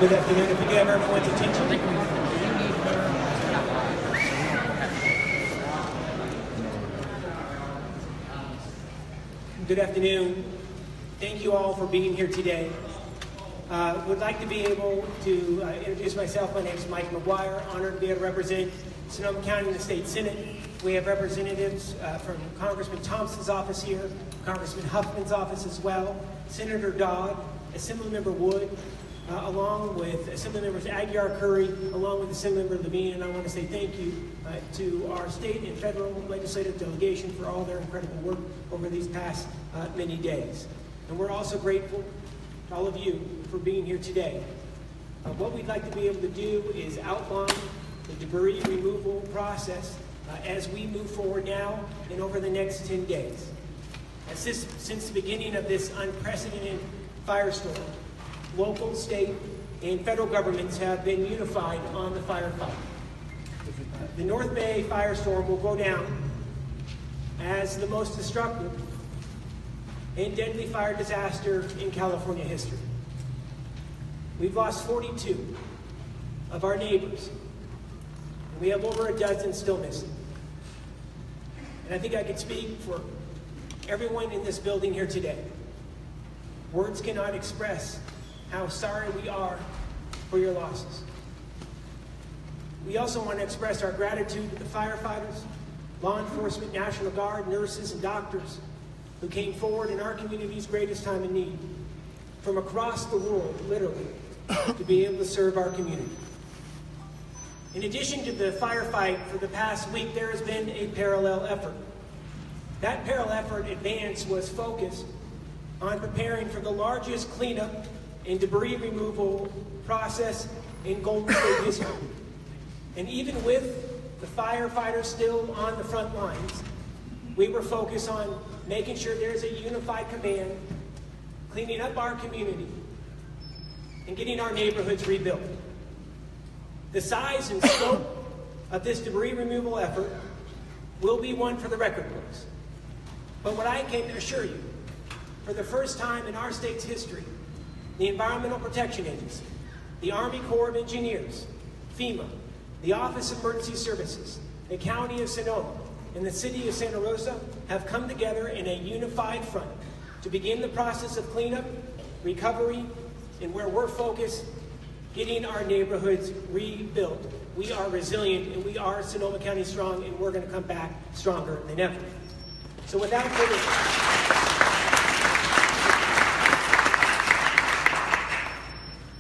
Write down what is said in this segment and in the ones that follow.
Good afternoon. If we could have everyone's attention. Good afternoon. Thank you all for being here today. Would like to be able to introduce myself. My name is Mike McGuire. Honored to be able to represent Sonoma County in the State Senate. We have representatives from Congressman Thompson's office here, Congressman Huffman's office as well, Senator Dodd, Assemblymember Wood, along with Assemblymembers Aguiar, Curry, along with Assemblymember Levine. And I want to say thank you to our state and federal legislative delegation for all their incredible work over these past many days. And we're also grateful to all of you for being here today. What we'd like to be able to do is outline the debris removal process as we move forward now and over the next 10 days. Since the beginning of this unprecedented firestorm, local, state, and federal governments have been unified on the firefight. The North Bay firestorm will go down as the most destructive and deadly fire disaster in California history. We've lost 42 of our neighbors, and we have over a dozen still missing. And I think I could speak for everyone in this building here today. Words cannot express how sorry we are for your losses. We also want to express our gratitude to the firefighters, law enforcement, National Guard, nurses, and doctors who came forward in our community's greatest time of need from across the world, literally, to be able to serve our community. In addition to the firefight for the past week, there has been a parallel effort. That parallel effort advance was focused on preparing for the largest cleanup and debris removal process in Golden State history. And even with the firefighters still on the front lines, we were focused on making sure there's a unified command, cleaning up our community, and getting our neighborhoods rebuilt. The size and scope of this debris removal effort will be one for the record books. But what I can assure you, for the first time in our state's history, the Environmental Protection Agency, the Army Corps of Engineers, FEMA, the Office of Emergency Services, the County of Sonoma, and the City of Santa Rosa have come together in a unified front to begin the process of cleanup, recovery, and where we're focused, getting our neighborhoods rebuilt. We are resilient, and we are Sonoma County strong, and we're going to come back stronger than ever. So without further ado,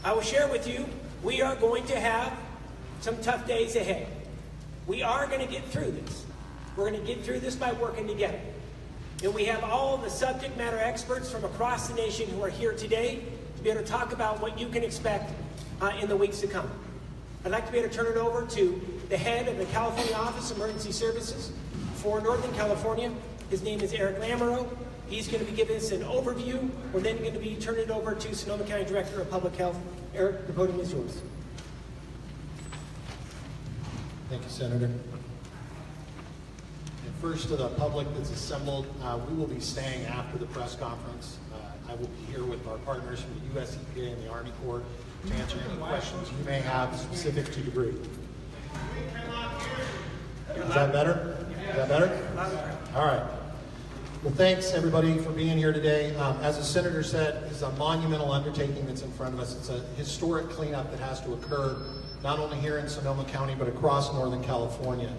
I will share with you, we are going to have some tough days ahead. We are going to get through this. We're going to get through this by working together. And we have all the subject matter experts from across the nation who are here today to be able to talk about what you can expect in the weeks to come. I'd like to be able to turn it over to the head of the California Office of Emergency Services for Northern California. His name is Eric Lamoureux. He's going to be giving us an overview. We're then going to be turning it over to Sonoma County Director of Public Health. Eric, the podium is yours. Thank you, Senator. And first, to the public that's assembled, we will be staying after the press conference. I will be here with our partners from the U.S. EPA and the Army Corps to answer any questions you may have specific to debris. Is that better? Is that better? All right. Well, thanks, everybody, for being here today. As the Senator said, it's a monumental undertaking that's in front of us. It's a historic cleanup that has to occur not only here in Sonoma County, but across Northern California.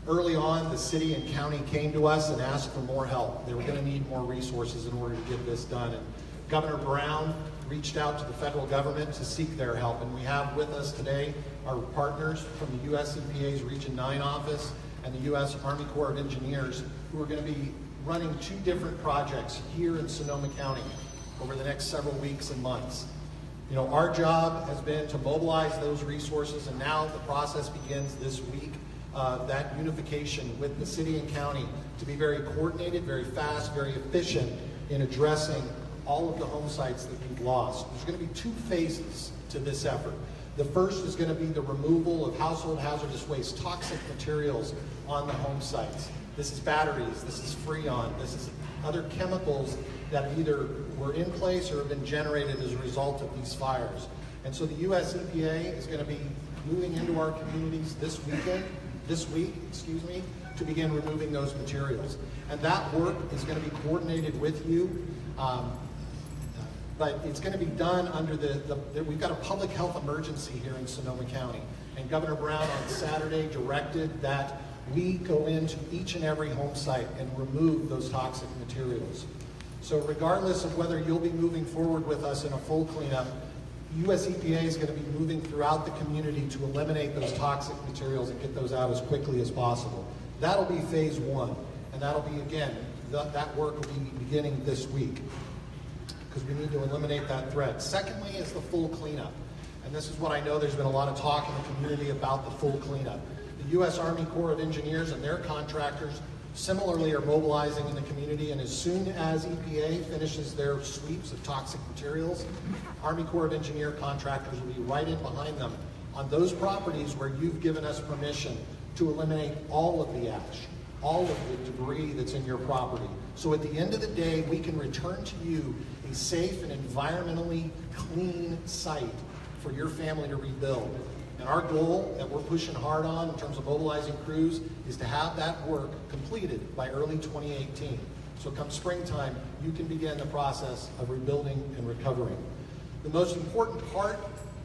Early on, the city and county came to us and asked for more help. They were going to need more resources in order to get this done. And Governor Brown reached out to the federal government to seek their help. And we have with us today our partners from the U.S. EPA's Region 9 office and the U.S. Army Corps of Engineers, who are going to be running two different projects here in Sonoma County over the next several weeks and months. You know, our job has been to mobilize those resources, and now the process begins this week, that unification with the city and county to be very coordinated, very fast, very efficient in addressing all of the home sites that we've lost. There's going to be two phases to this effort. The first is going to be the removal of household hazardous waste, toxic materials on the home sites. This is batteries, this is Freon, this is other chemicals that either were in place or have been generated as a result of these fires. And so the US EPA is going to be moving into our communities this week, to begin removing those materials. And that work is going to be coordinated with you, but it's going to be done under we've got a public health emergency here in Sonoma County. And Governor Brown on Saturday directed that we go into each and every home site and remove those toxic materials. So regardless of whether you'll be moving forward with us in a full cleanup, US EPA is going to be moving throughout the community to eliminate those toxic materials and get those out as quickly as possible. That'll be phase one, and that'll be, again, that work will be beginning this week because we need to eliminate that threat. Secondly is the full cleanup, and this is what I know there's been a lot of talk in the community about the full cleanup. The U.S. Army Corps of Engineers and their contractors similarly are mobilizing in the community, and as soon as EPA finishes their sweeps of toxic materials, Army Corps of Engineer contractors will be right in behind them on those properties where you've given us permission to eliminate all of the ash, all of the debris that's in your property. So at the end of the day, we can return to you a safe and environmentally clean site for your family to rebuild. And our goal that we're pushing hard on in terms of mobilizing crews is to have that work completed by early 2018. So come springtime, you can begin the process of rebuilding and recovering. The most important part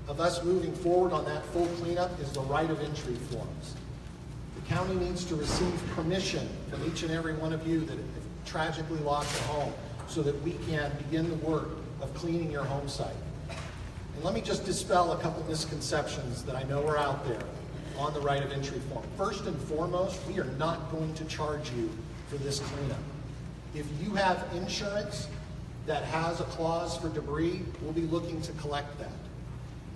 of us moving forward on that full cleanup is the right of entry forms. The county needs to receive permission from each and every one of you that have tragically lost a home so that we can begin the work of cleaning your home site. And let me just dispel a couple misconceptions that I know are out there on the right of entry form. First and foremost, we are not going to charge you for this cleanup. If you have insurance that has a clause for debris, we'll be looking to collect that.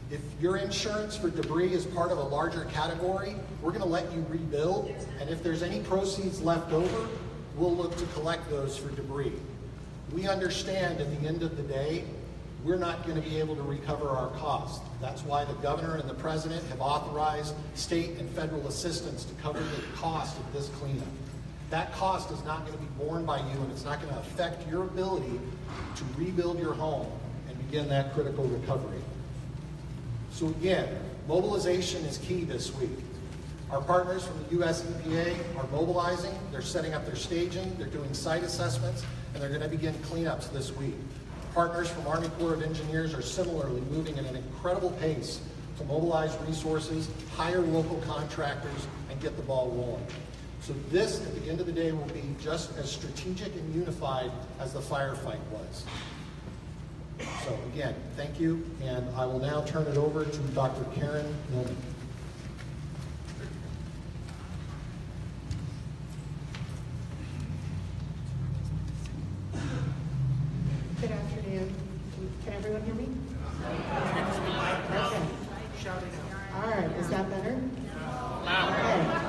If your insurance for debris is part of a larger category, we're going to let you rebuild, and if there's any proceeds left over, we'll look to collect those for debris. We understand at the end of the day, we're not going to be able to recover our costs. That's why the governor and the president have authorized state and federal assistance to cover the cost of this cleanup. That cost is not going to be borne by you, and it's not going to affect your ability to rebuild your home and begin that critical recovery. So again, mobilization is key this week. Our partners from the US EPA are mobilizing, they're setting up their staging, they're doing site assessments, and they're going to begin cleanups this week. Partners from Army Corps of Engineers are similarly moving at an incredible pace to mobilize resources, hire local contractors, and get the ball rolling. So this, at the end of the day, will be just as strategic and unified as the firefight was. So again, thank you, and I will now turn it over to Dr. Karen Millman. Good afternoon. Can everyone hear me? Okay. All right, is that better? Okay.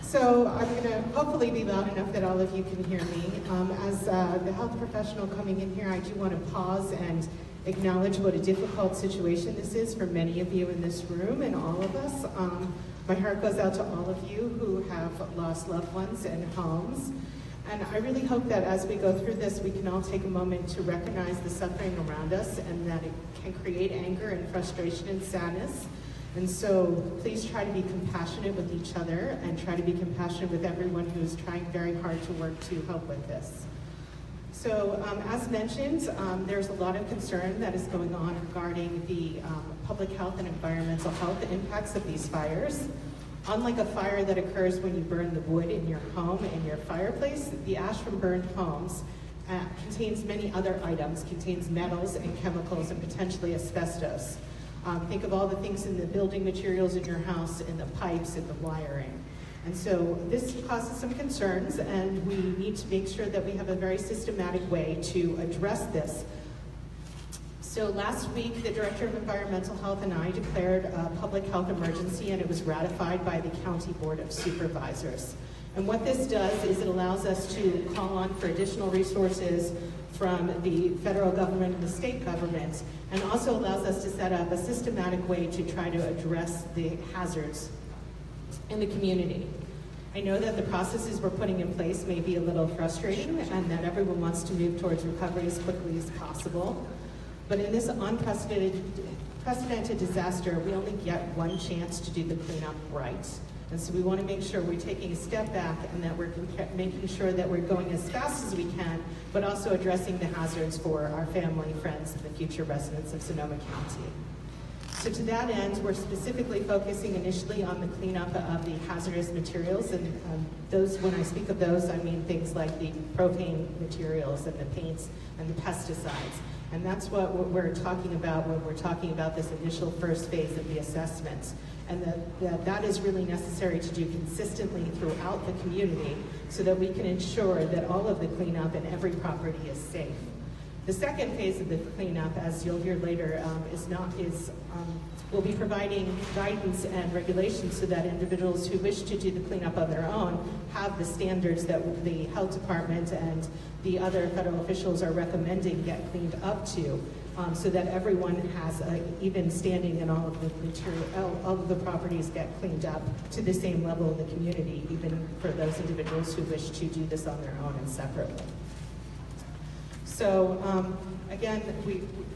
So I'm going to hopefully be loud enough that all of you can hear me. As the health professional coming in here, I do want to pause and acknowledge what a difficult situation this is for many of you in this room and all of us. My heart goes out to all of you who have lost loved ones and homes. And I really hope that as we go through this, we can all take a moment to recognize the suffering around us and that it can create anger and frustration and sadness. And so please try to be compassionate with each other and try to be compassionate with everyone who is trying very hard to work to help with this. So as mentioned, there's a lot of concern that is going on regarding the public health and environmental health impacts of these fires. Unlike a fire that occurs when you burn the wood in your home, in your fireplace, the ash from burned homes contains many other items, contains metals and chemicals and potentially asbestos. Think of all the things in the building materials in your house, in the pipes, in the wiring. And so this causes some concerns, and we need to make sure that we have a very systematic way to address this. So last week, the Director of Environmental Health and I declared a public health emergency, and it was ratified by the County Board of Supervisors. And what this does is it allows us to call on for additional resources from the federal government and the state government, and also allows us to set up a systematic way to try to address the hazards in the community. I know that the processes we're putting in place may be a little frustrating and that everyone wants to move towards recovery as quickly as possible. But in this unprecedented disaster, we only get one chance to do the cleanup right. And so we want to make sure we're taking a step back and that we're making sure that we're going as fast as we can, but also addressing the hazards for our family, friends, and the future residents of Sonoma County. So to that end, we're specifically focusing initially on the cleanup of the hazardous materials. And those, when I speak of those, I mean things like the propane materials and the paints and the pesticides. And that's what we're talking about when we're talking about this initial first phase of the assessment. And that is really necessary to do consistently throughout the community so that we can ensure that all of the cleanup and every property is safe. The second phase of the cleanup, as you'll hear later, will be providing guidance and regulations so that individuals who wish to do the cleanup on their own have the standards that the health department and the other federal officials are recommending get cleaned up to, so that everyone has even standing and all of the material, all of the properties get cleaned up to the same level in the community, even for those individuals who wish to do this on their own and separately. So again,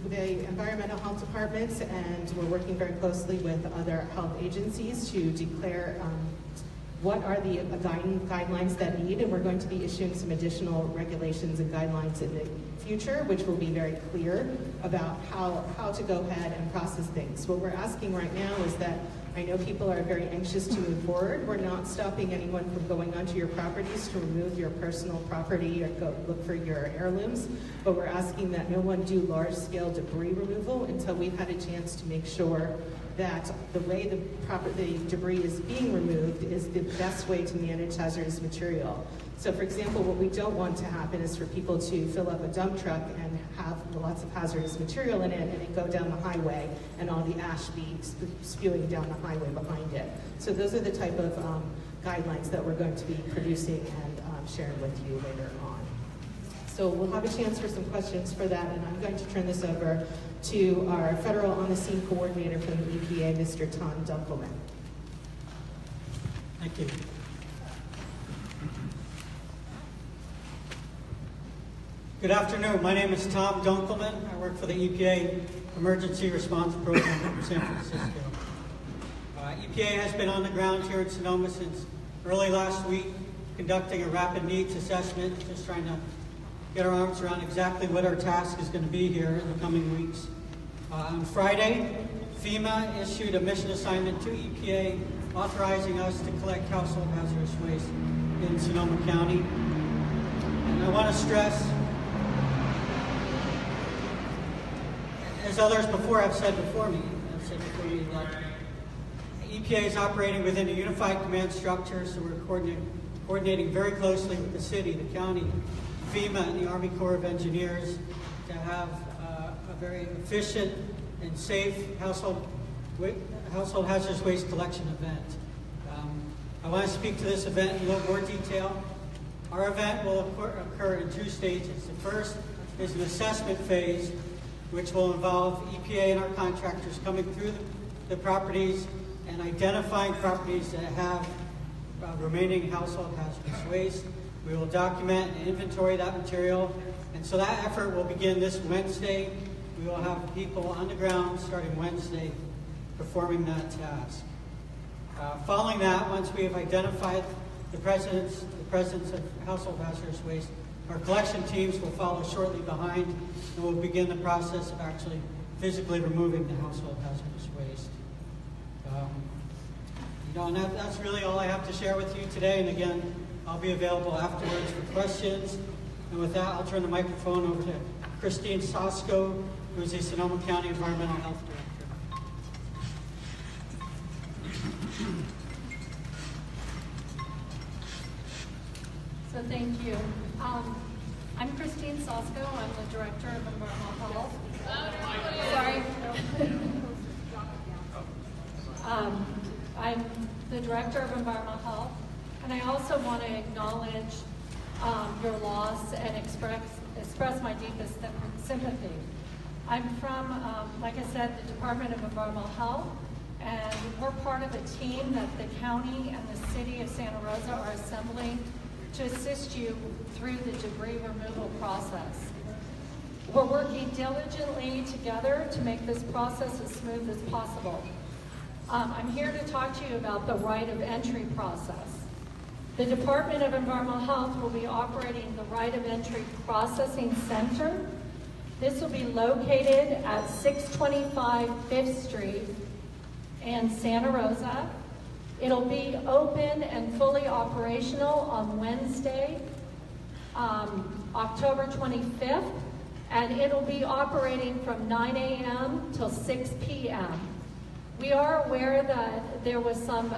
the environmental health departments, and we're working very closely with other health agencies to declare what are the guidelines that need, and we're going to be issuing some additional regulations and guidelines in the future, which will be very clear about how to go ahead and process things. What we're asking right now is that I know people are very anxious to move forward. We're not stopping anyone from going onto your properties to remove your personal property or go look for your heirlooms, but we're asking that no one do large-scale debris removal until we've had a chance to make sure that the way the debris is being removed is the best way to manage hazardous material. So for example, what we don't want to happen is for people to fill up a dump truck and have lots of hazardous material in it and it go down the highway and all the ash be spewing down the highway behind it. So those are the type of guidelines that we're going to be producing and sharing with you later on. So we'll have a chance for some questions for that, and I'm going to turn this over to our Federal On-the-Scene Coordinator from the EPA, Mr. Tom Dunkelman. Thank you. Good afternoon. My name is Tom Dunkelman. I work for the EPA Emergency Response Program in San Francisco. EPA has been on the ground here in Sonoma since early last week, conducting a rapid needs assessment, just trying to get our arms around exactly what our task is going to be here in the coming weeks. On Friday, FEMA issued a mission assignment to EPA authorizing us to collect household hazardous waste in Sonoma County. And I want to stress, as others before have said before me, that EPA is operating within a unified command structure, so we're coordinating very closely with the city, the county, FEMA, and the Army Corps of Engineers to have a very efficient and safe household hazardous waste collection event. I want to speak to this event in a little more detail. Our event will occur in two stages. The first is an assessment phase, which will involve EPA and our contractors coming through the properties and identifying properties that have remaining household hazardous waste. We will document and inventory that material, and so that effort will begin this Wednesday. We will have people on the ground starting Wednesday performing that task. Following that, once we have identified the presence of household hazardous waste, our collection teams will follow shortly behind, and we'll begin the process of actually physically removing the household hazardous waste. And that's really all I have to share with you today. And again, I'll be available afterwards for questions. And with that, I'll turn the microphone over to Christine Sosko, who is the Sonoma County Environmental Health Director. So thank you. I'm Christine Sosko. I'm the Director of Environmental Health. Sorry. I'm the Director of Environmental Health, and I also want to acknowledge your loss and express my deepest sympathy. I'm from, like I said, the Department of Environmental Health, and we're part of a team that the county and the city of Santa Rosa are assembling to assist you through the debris removal process. We're working diligently together to make this process as smooth as possible. I'm here to talk to you about the right of entry process. The Department of Environmental Health will be operating the right of entry processing center. This will be located at 625 5th Street in Santa Rosa. It'll be open and fully operational on Wednesday, October 25th, and it'll be operating from 9 a.m. till 6 p.m. We are aware that there was some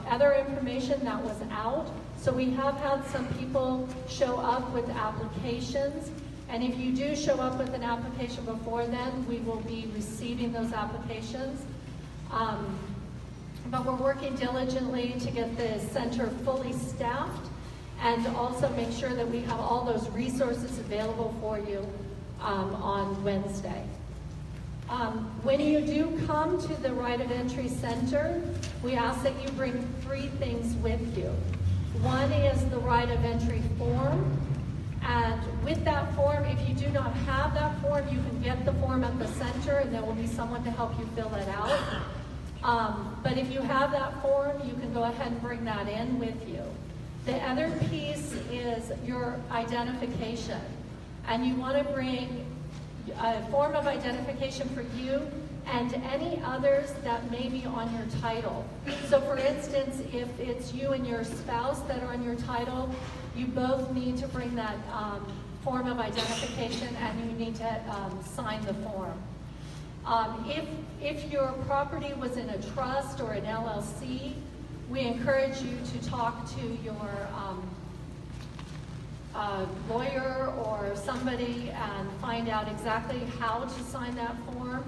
other information that was out, so we have had some people show up with applications, and if you do show up with an application before then, we will be receiving those applications. But we're working diligently to get the center fully staffed and also make sure that we have all those resources available for you on Wednesday. When you do come to the right of entry center, we ask that you bring 3 things with you. One is the right of entry form, and with that form, if you do not have that form, you can get the form at the center and there will be someone to help you fill it out. But if you have that form, you can go ahead and bring that in with you. The other piece is your identification, and you want to bring a form of identification for you and any others that may be on your title. So for instance, if it's you and your spouse that are on your title, you both need to bring that form of identification and you need to sign the form. If your property was in a trust or an LLC, we encourage you to talk to your lawyer or somebody and find out exactly how to sign that form.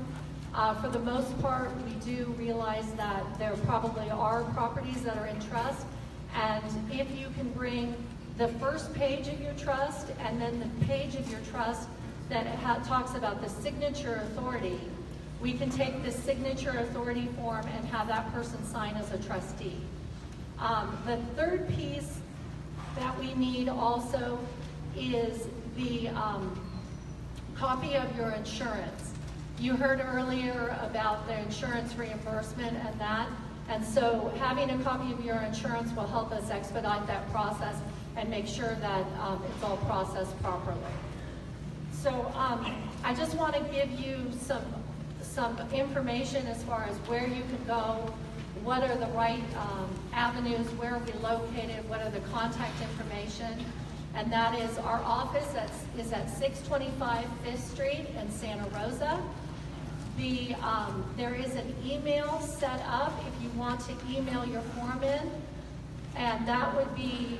For the most part, we do realize that there probably are properties that are in trust, and if you can bring the first page of your trust and then the page of your trust that talks about the signature authority, we can take the signature authority form and have that person sign as a trustee. The third piece that we need also is the copy of your insurance. You heard earlier about the insurance reimbursement and that, and so having a copy of your insurance will help us expedite that process and make sure that it's all processed properly. So I just want to give you some information as far as where you can go, what are the right avenues, where are we located, what are the contact information, and that is our office is at 625 5th Street in Santa Rosa. There is an email set up if you want to email your form in, and that would be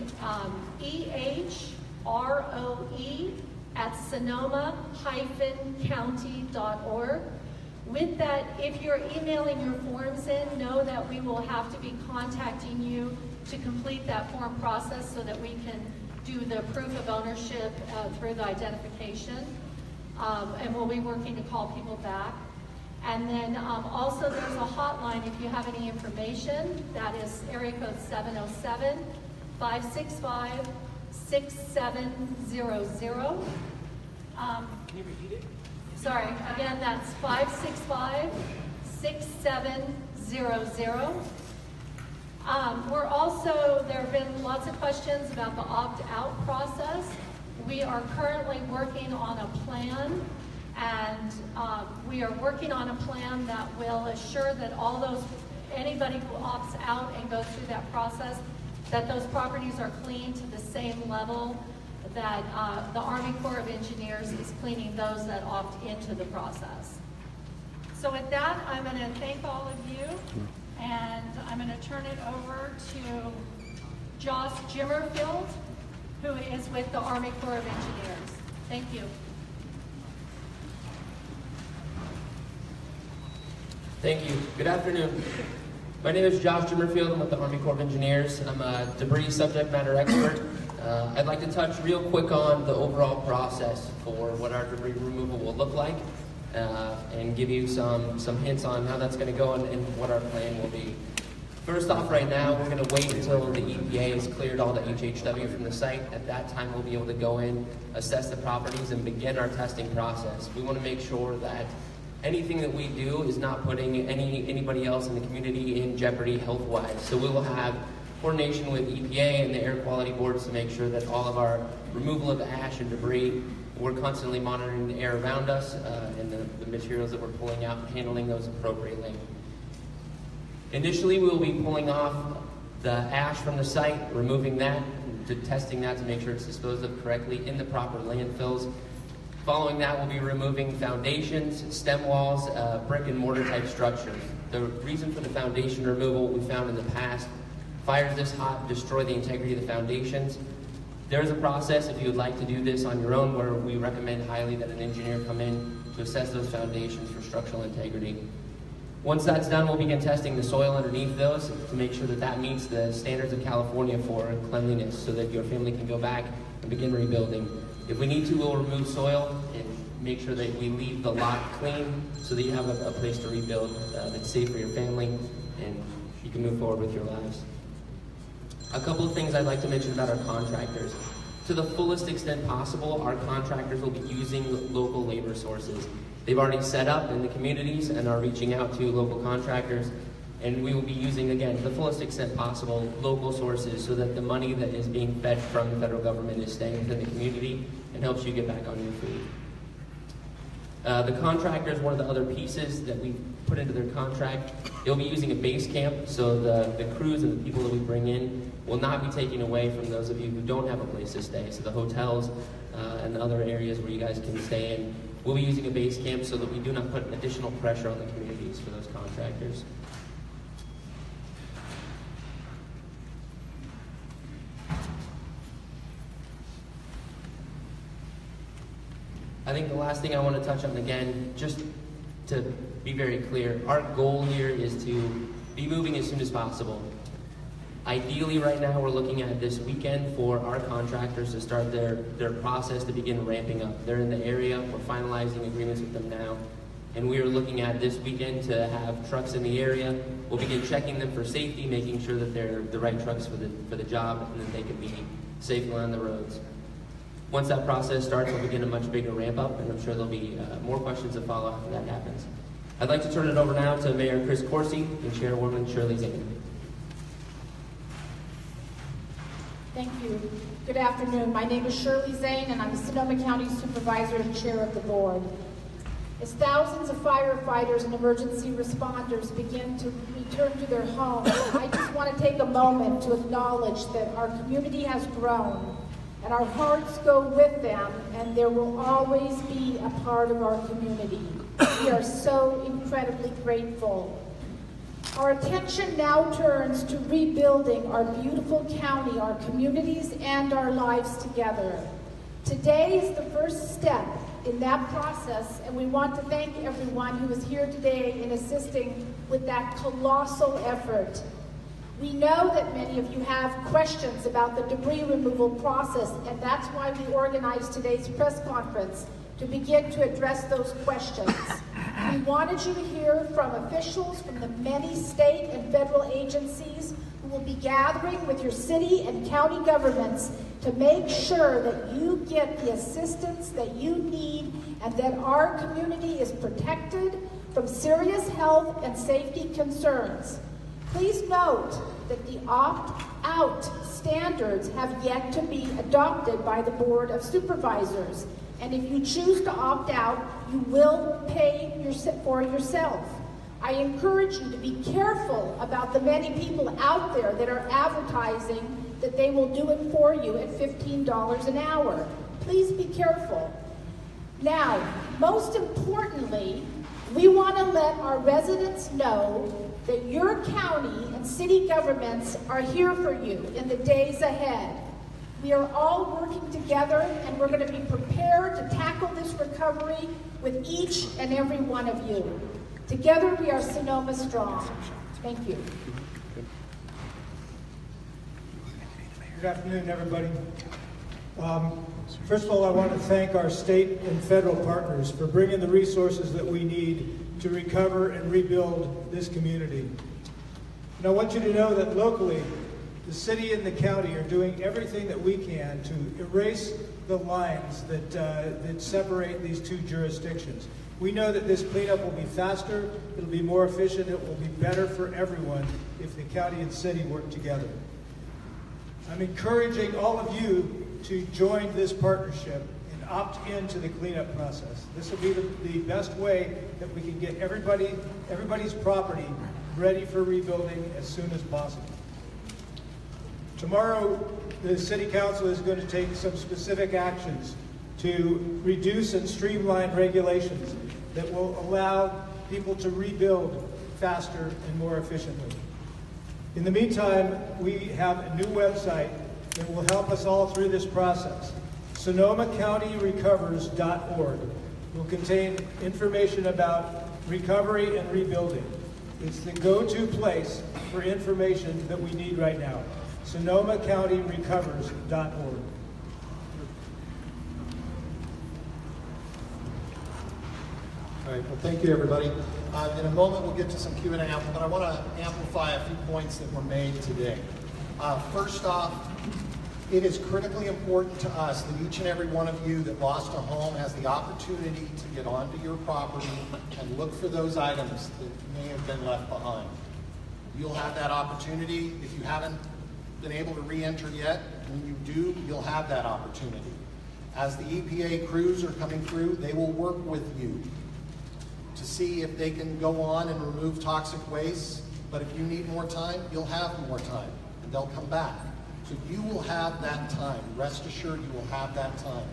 ehroe@sonoma-county.org. With that, if you're emailing your forms in, know that we will have to be contacting you to complete that form process so that we can do the proof of ownership through the identification, and we'll be working to call people back. And then also there's a hotline if you have any information. That is area code 707-565-6700. Can you repeat it? Sorry, again, that's 565-6700. We're also, there have been lots of questions about the opt-out process. We are currently working on a plan, and we are working on a plan that will assure that anybody who opts out and goes through that process, that those properties are cleaned to the same level that the Army Corps of Engineers is cleaning those that opt into the process. So with that, I'm going to thank all of you, and I'm going to turn it over to Josh Jimmerfield, who is with the Army Corps of Engineers. Thank you. Thank you. Good afternoon. My name is Josh Jimmerfield. I'm with the Army Corps of Engineers. I'm a debris subject matter expert. I'd like to touch real quick on the overall process for what our debris removal will look like, and give you some hints on how that's going to go and what our plan will be. First off, right now, we're going to wait until the EPA has cleared all the HHW from the site. At that time, we'll be able to go in, assess the properties, and begin our testing process. We want to make sure that anything that we do is not putting anybody else in the community in jeopardy health-wise. So we will have coordination with EPA and the air quality boards to make sure that all of our removal of ash and debris, we're constantly monitoring the air around us and the materials that we're pulling out and handling those appropriately. Initially, we will be pulling off the ash from the site, removing that, to testing that to make sure it's disposed of correctly in the proper landfills. Following that, we'll be removing foundations, stem walls, brick and mortar type structures. The reason for the foundation removal we found in the past, fires this hot destroy the integrity of the foundations. There's a process if you would like to do this on your own where we recommend highly that an engineer come in to assess those foundations for structural integrity. Once that's done, we'll begin testing the soil underneath those to make sure that that meets the standards of California for cleanliness so that your family can go back and begin rebuilding. If we need to, we'll remove soil and make sure that we leave the lot clean so that you have a place to rebuild that's safe for your family and you can move forward with your lives. A couple of things I'd like to mention about our contractors. To the fullest extent possible, our contractors will be using local labor sources. They've already set up in the communities and are reaching out to local contractors, and we will be using, again, to the fullest extent possible, local sources so that the money that is being fed from the federal government is staying within the community and helps you get back on your feet. The contractors, one of the other pieces that we put into their contract, they'll be using a base camp, so the crews and the people that we bring in will not be taken away from those of you who don't have a place to stay. So the hotels and other areas where you guys can stay in, we'll be using a base camp so that we do not put additional pressure on the communities for those contractors. I think the last thing I want to touch on again, just to be very clear, our goal here is to be moving as soon as possible. Ideally, right now, we're looking at this weekend for our contractors to start their process to begin ramping up. They're in the area, we're finalizing agreements with them now, and we are looking at this weekend to have trucks in the area. We'll begin checking them for safety, making sure that they're the right trucks for the job and that they can be safely on the roads. Once that process starts, we'll begin a much bigger ramp up, and I'm sure there'll be more questions to follow after that happens. I'd like to turn it over now to Mayor Chris Coursey and Chairwoman Shirley Zane. Thank you. Good afternoon. My name is Shirley Zane, and I'm the Sonoma County Supervisor and Chair of the Board. As thousands of firefighters and emergency responders begin to return to their homes, I just want to take a moment to acknowledge that our community has grown, and our hearts go with them, and there will always be a part of our community. We are so incredibly grateful. Our attention now turns to rebuilding our beautiful county, our communities, and our lives together. Today is the first step in that process, and we want to thank everyone who is here today in assisting with that colossal effort. We know that many of you have questions about the debris removal process, and that's why we organized today's press conference, to begin to address those questions. We wanted you to hear from officials from the many state and federal agencies who will be gathering with your city and county governments to make sure that you get the assistance that you need and that our community is protected from serious health and safety concerns. Please note that the opt-out standards have yet to be adopted by the Board of Supervisors. And if you choose to opt out, you will pay for yourself. I encourage you to be careful about the many people out there that are advertising that they will do it for you at $15 an hour. Please be careful. Now, most importantly, we want to let our residents know that your county and city governments are here for you in the days ahead. We are all working together, and we're going to be prepared to tackle this recovery with each and every one of you. Together, we are Sonoma strong. Thank you. Good afternoon, everybody. First of all, I want to thank our state and federal partners for bringing the resources that we need to recover and rebuild this community. And I want you to know that locally, the city and the county are doing everything that we can to erase the lines that separate these two jurisdictions. We know that this cleanup will be faster, it'll be more efficient, it will be better for everyone if the county and city work together. I'm encouraging all of you to join this partnership and opt into the cleanup process. This will be the best way that we can get everybody's property ready for rebuilding as soon as possible. Tomorrow, the City Council is going to take some specific actions to reduce and streamline regulations that will allow people to rebuild faster and more efficiently. In the meantime, we have a new website that will help us all through this process. SonomaCountyRecovers.org will contain information about recovery and rebuilding. It's the go-to place for information that we need right now. SonomaCountyRecovers.org. All right, well, thank you, everybody. In a moment, we'll get to some Q&A, but I want to amplify a few points that were made today. First off, it is critically important to us that each and every one of you that lost a home has the opportunity to get onto your property and look for those items that may have been left behind. You'll have that opportunity. If you haven't been able to re-enter yet, when you do, you'll have that opportunity. As the EPA crews are coming through, they will work with you to see if they can go on and remove toxic waste. But if you need more time, you'll have more time, and they'll come back. So you will have that time. Rest assured you will have that time.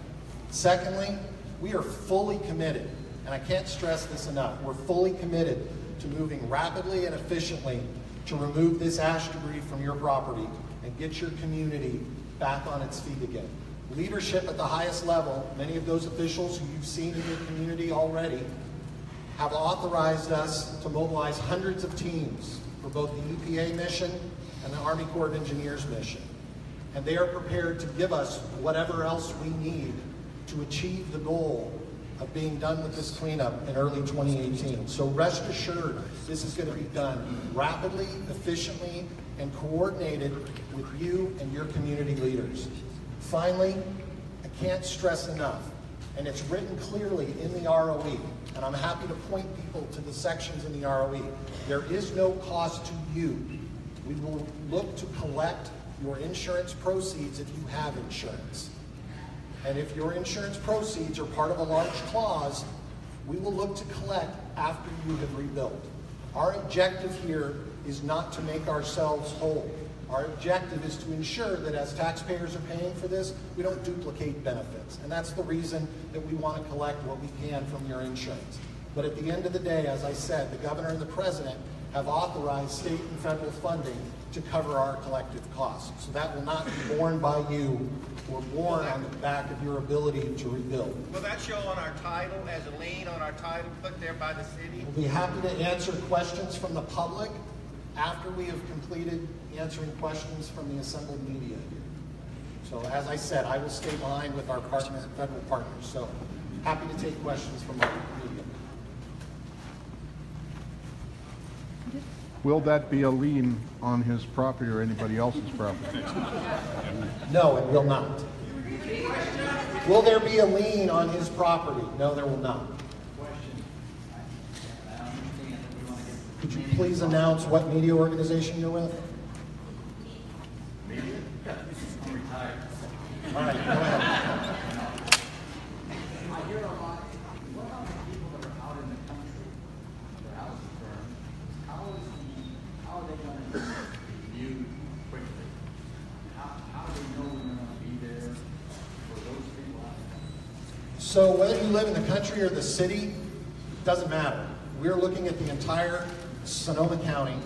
Secondly, we are fully committed, and I can't stress this enough, we're fully committed to moving rapidly and efficiently to remove this ash debris from your property and get your community back on its feet again. Leadership at the highest level, many of those officials who you've seen in your community already, have authorized us to mobilize hundreds of teams for both the EPA mission and the Army Corps of Engineers mission. And they are prepared to give us whatever else we need to achieve the goal of being done with this cleanup in early 2018. So rest assured, this is going to be done rapidly, efficiently, and coordinated with you and your community leaders. Finally, I can't stress enough, and it's written clearly in the ROE, and I'm happy to point people to the sections in the ROE. There is no cost to you. We will look to collect your insurance proceeds if you have insurance. And if your insurance proceeds are part of a large clause, we will look to collect after you have rebuilt. Our objective here is not to make ourselves whole. Our objective is to ensure that as taxpayers are paying for this, we don't duplicate benefits. And that's the reason that we want to collect what we can from your insurance. But at the end of the day, as I said, the governor and the president have authorized state and federal funding to cover our collective costs. So that will not be borne by you or borne on the back of your ability to rebuild. Will that show on our title, as a lien on our title put there by the city? We'll be happy to answer questions from the public after we have completed answering questions from the assembled media here. So as I said, I will stay behind with our partners, federal partners. So happy to take questions from our media. Will that be a lien on his property or anybody else's property? No, it will not. Will there be a lien on his property? No, there will not. Could you please announce what media organization you're with? Media? I'm retired. All right, go ahead. I hear a lot. What about the people that are out in the country? Their houses burned. How are they going to review quickly? How do they know when they're going to be there for those people out there? So whether you live in the country or the city, doesn't matter. We're looking at the entire Sonoma County,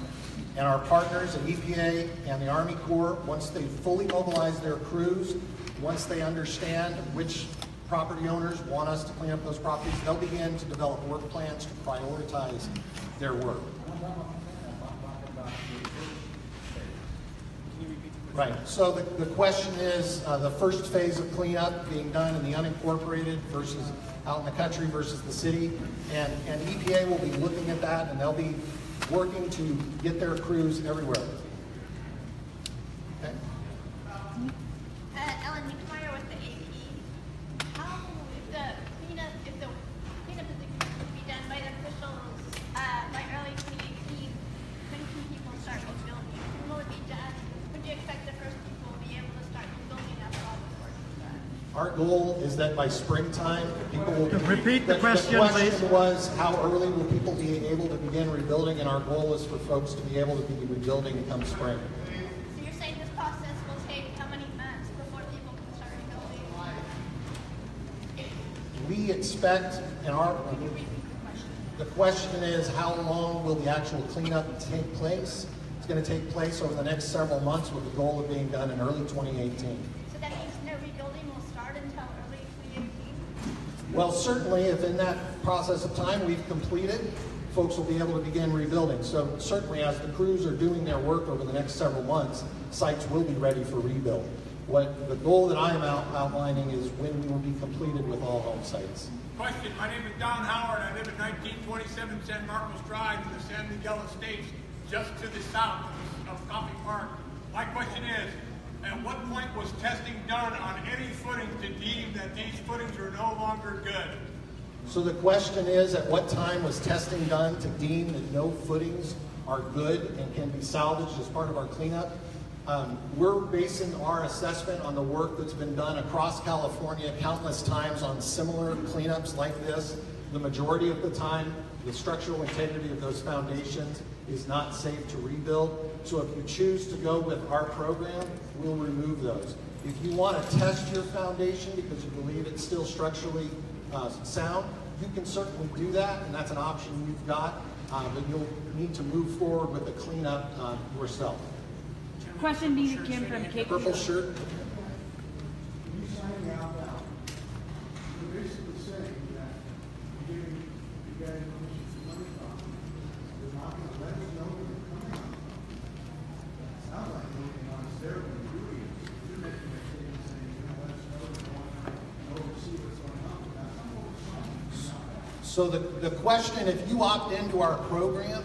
and our partners at EPA and the Army Corps, once they fully mobilize their crews, once they understand which property owners want us to clean up those properties, they'll begin to develop work plans to prioritize their work. Right, so the question is the first phase of cleanup being done in the unincorporated versus out in the country versus the city, and EPA will be looking at that, and they'll be working to get their crews everywhere. Okay. Ellen Nickmeyer with the AP. How, if the cleanup is to be done by the officials by early 2018, when can people start rebuilding? When will it be done? When do you expect the first people will be able to start rebuilding after all this work is done? Our goal is that by springtime, people will Repeat the question, the please. question was, how early will people be able to begin rebuilding? And our goal is for folks to be able to be rebuilding come spring. So you're saying this process will take how many months before people can start rebuilding? We expect, the question is, how long will the actual cleanup take place? It's going to take place over the next several months with the goal of being done in early 2018. So that means no rebuilding will start until early 2018? Well, certainly, if in that process of time we've completed, folks will be able to begin rebuilding. So certainly, as the crews are doing their work over the next several months, sites will be ready for rebuild. What the goal that I am outlining is when we will be completed with all home sites. Question. My name is Don Howard. I live at 1927 San Marcos Drive in the San Miguel Estates, just to the south of Coffey Park. My question is, at what point was testing done on any footings to deem that these footings are no longer good? So the question is, at what time was testing done to deem that no footings are good and can be salvaged as part of our cleanup? We're basing our assessment on the work that's been done across California countless times on similar cleanups like this. The majority of the time, the structural integrity of those foundations is not safe to rebuild. So if you choose to go with our program, we'll remove those. If you want to test your foundation because you believe it's still structurally sound, you can certainly do that, and that's an option you've got, but you'll need to move forward with the cleanup yourself. Question, Nina Kim from Cape. Purple shirt. You signing out now, you're basically saying that you're giving you guys money from, they're not going to let us know when they're coming on. It sounds like you're looking on us there when you're doing it. You're making a statement saying you're going to let us know we're going to oversee what's going on. That's not what we're saying. So the question, if you opt into our program,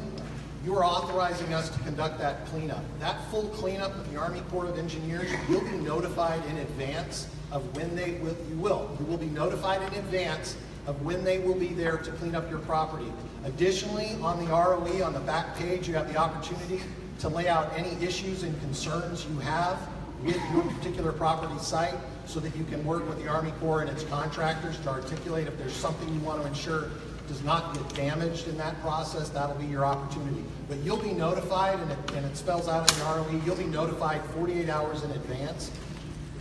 you are authorizing us to conduct that cleanup. That full cleanup with the Army Corps of Engineers, you'll be notified in advance of when they will. You will be notified in advance of when they will be there to clean up your property. Additionally, on the ROE, on the back page, you have the opportunity to lay out any issues and concerns you have with your particular property site so that you can work with the Army Corps and its contractors to articulate if there's something you want to ensure does not get damaged in that process. That'll be your opportunity. But you'll be notified, and it spells out in the ROE, you'll be notified 48 hours in advance.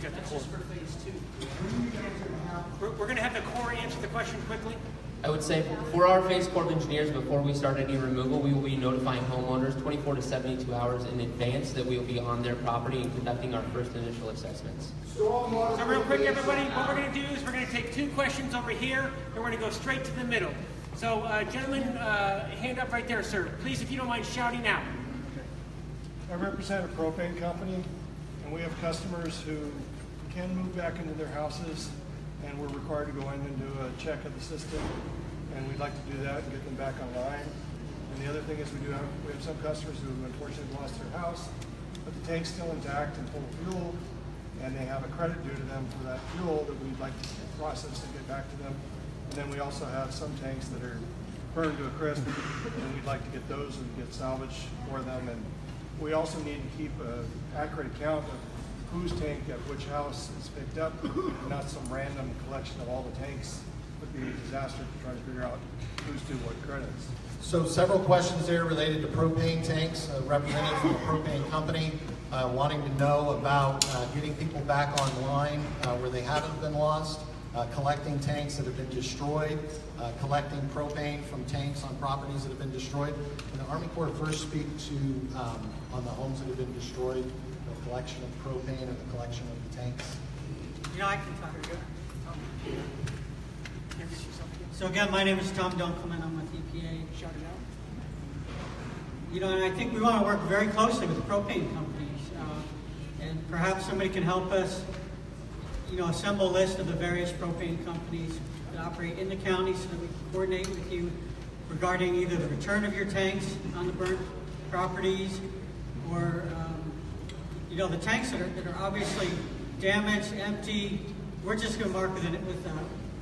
That's just for phase 2. We're going to have the Corps answer the question quickly. I would say for our Phase Corps of Engineers, before we start any removal, we will be notifying homeowners 24 to 72 hours in advance that we will be on their property and conducting our first initial assessments. So real quick, everybody, what we're going to do is we're going to take 2 questions over here, and we're going to go straight to the middle. So, gentlemen, hand up right there, sir. Please, if you don't mind shouting out. I represent a propane company, and we have customers who can move back into their houses, and we're required to go in and do a check of the system, and we'd like to do that and get them back online. And the other thing is we have some customers who unfortunately lost their house, but the tank's still intact and full of fuel, and they have a credit due to them for that fuel that we'd like to process and get back to them. And then we also have some tanks that are burned to a crisp, and we'd like to get those and get salvage for them. And we also need to keep an accurate account of whose tank at which house is picked up, and not some random collection of all the tanks. It would be a disaster to try to figure out who's due what credits. So several questions there related to propane tanks. A representative from a propane company wanting to know about getting people back online where they haven't been lost, collecting tanks that have been destroyed, collecting propane from tanks on properties that have been destroyed. Can the Army Corps first speak to on the homes that have been destroyed, the collection of propane and the collection of the tanks? You know, I can talk. So again, my name is Tom Dunkelman. I'm with EPA. Shout it out. You know, and I think we want to work very closely with the propane companies, and perhaps somebody can help us, you know, assemble a list of the various propane companies that operate in the county so that we can coordinate with you regarding either the return of your tanks on the burnt properties or, the tanks that are obviously damaged, empty. We're just going to mark with an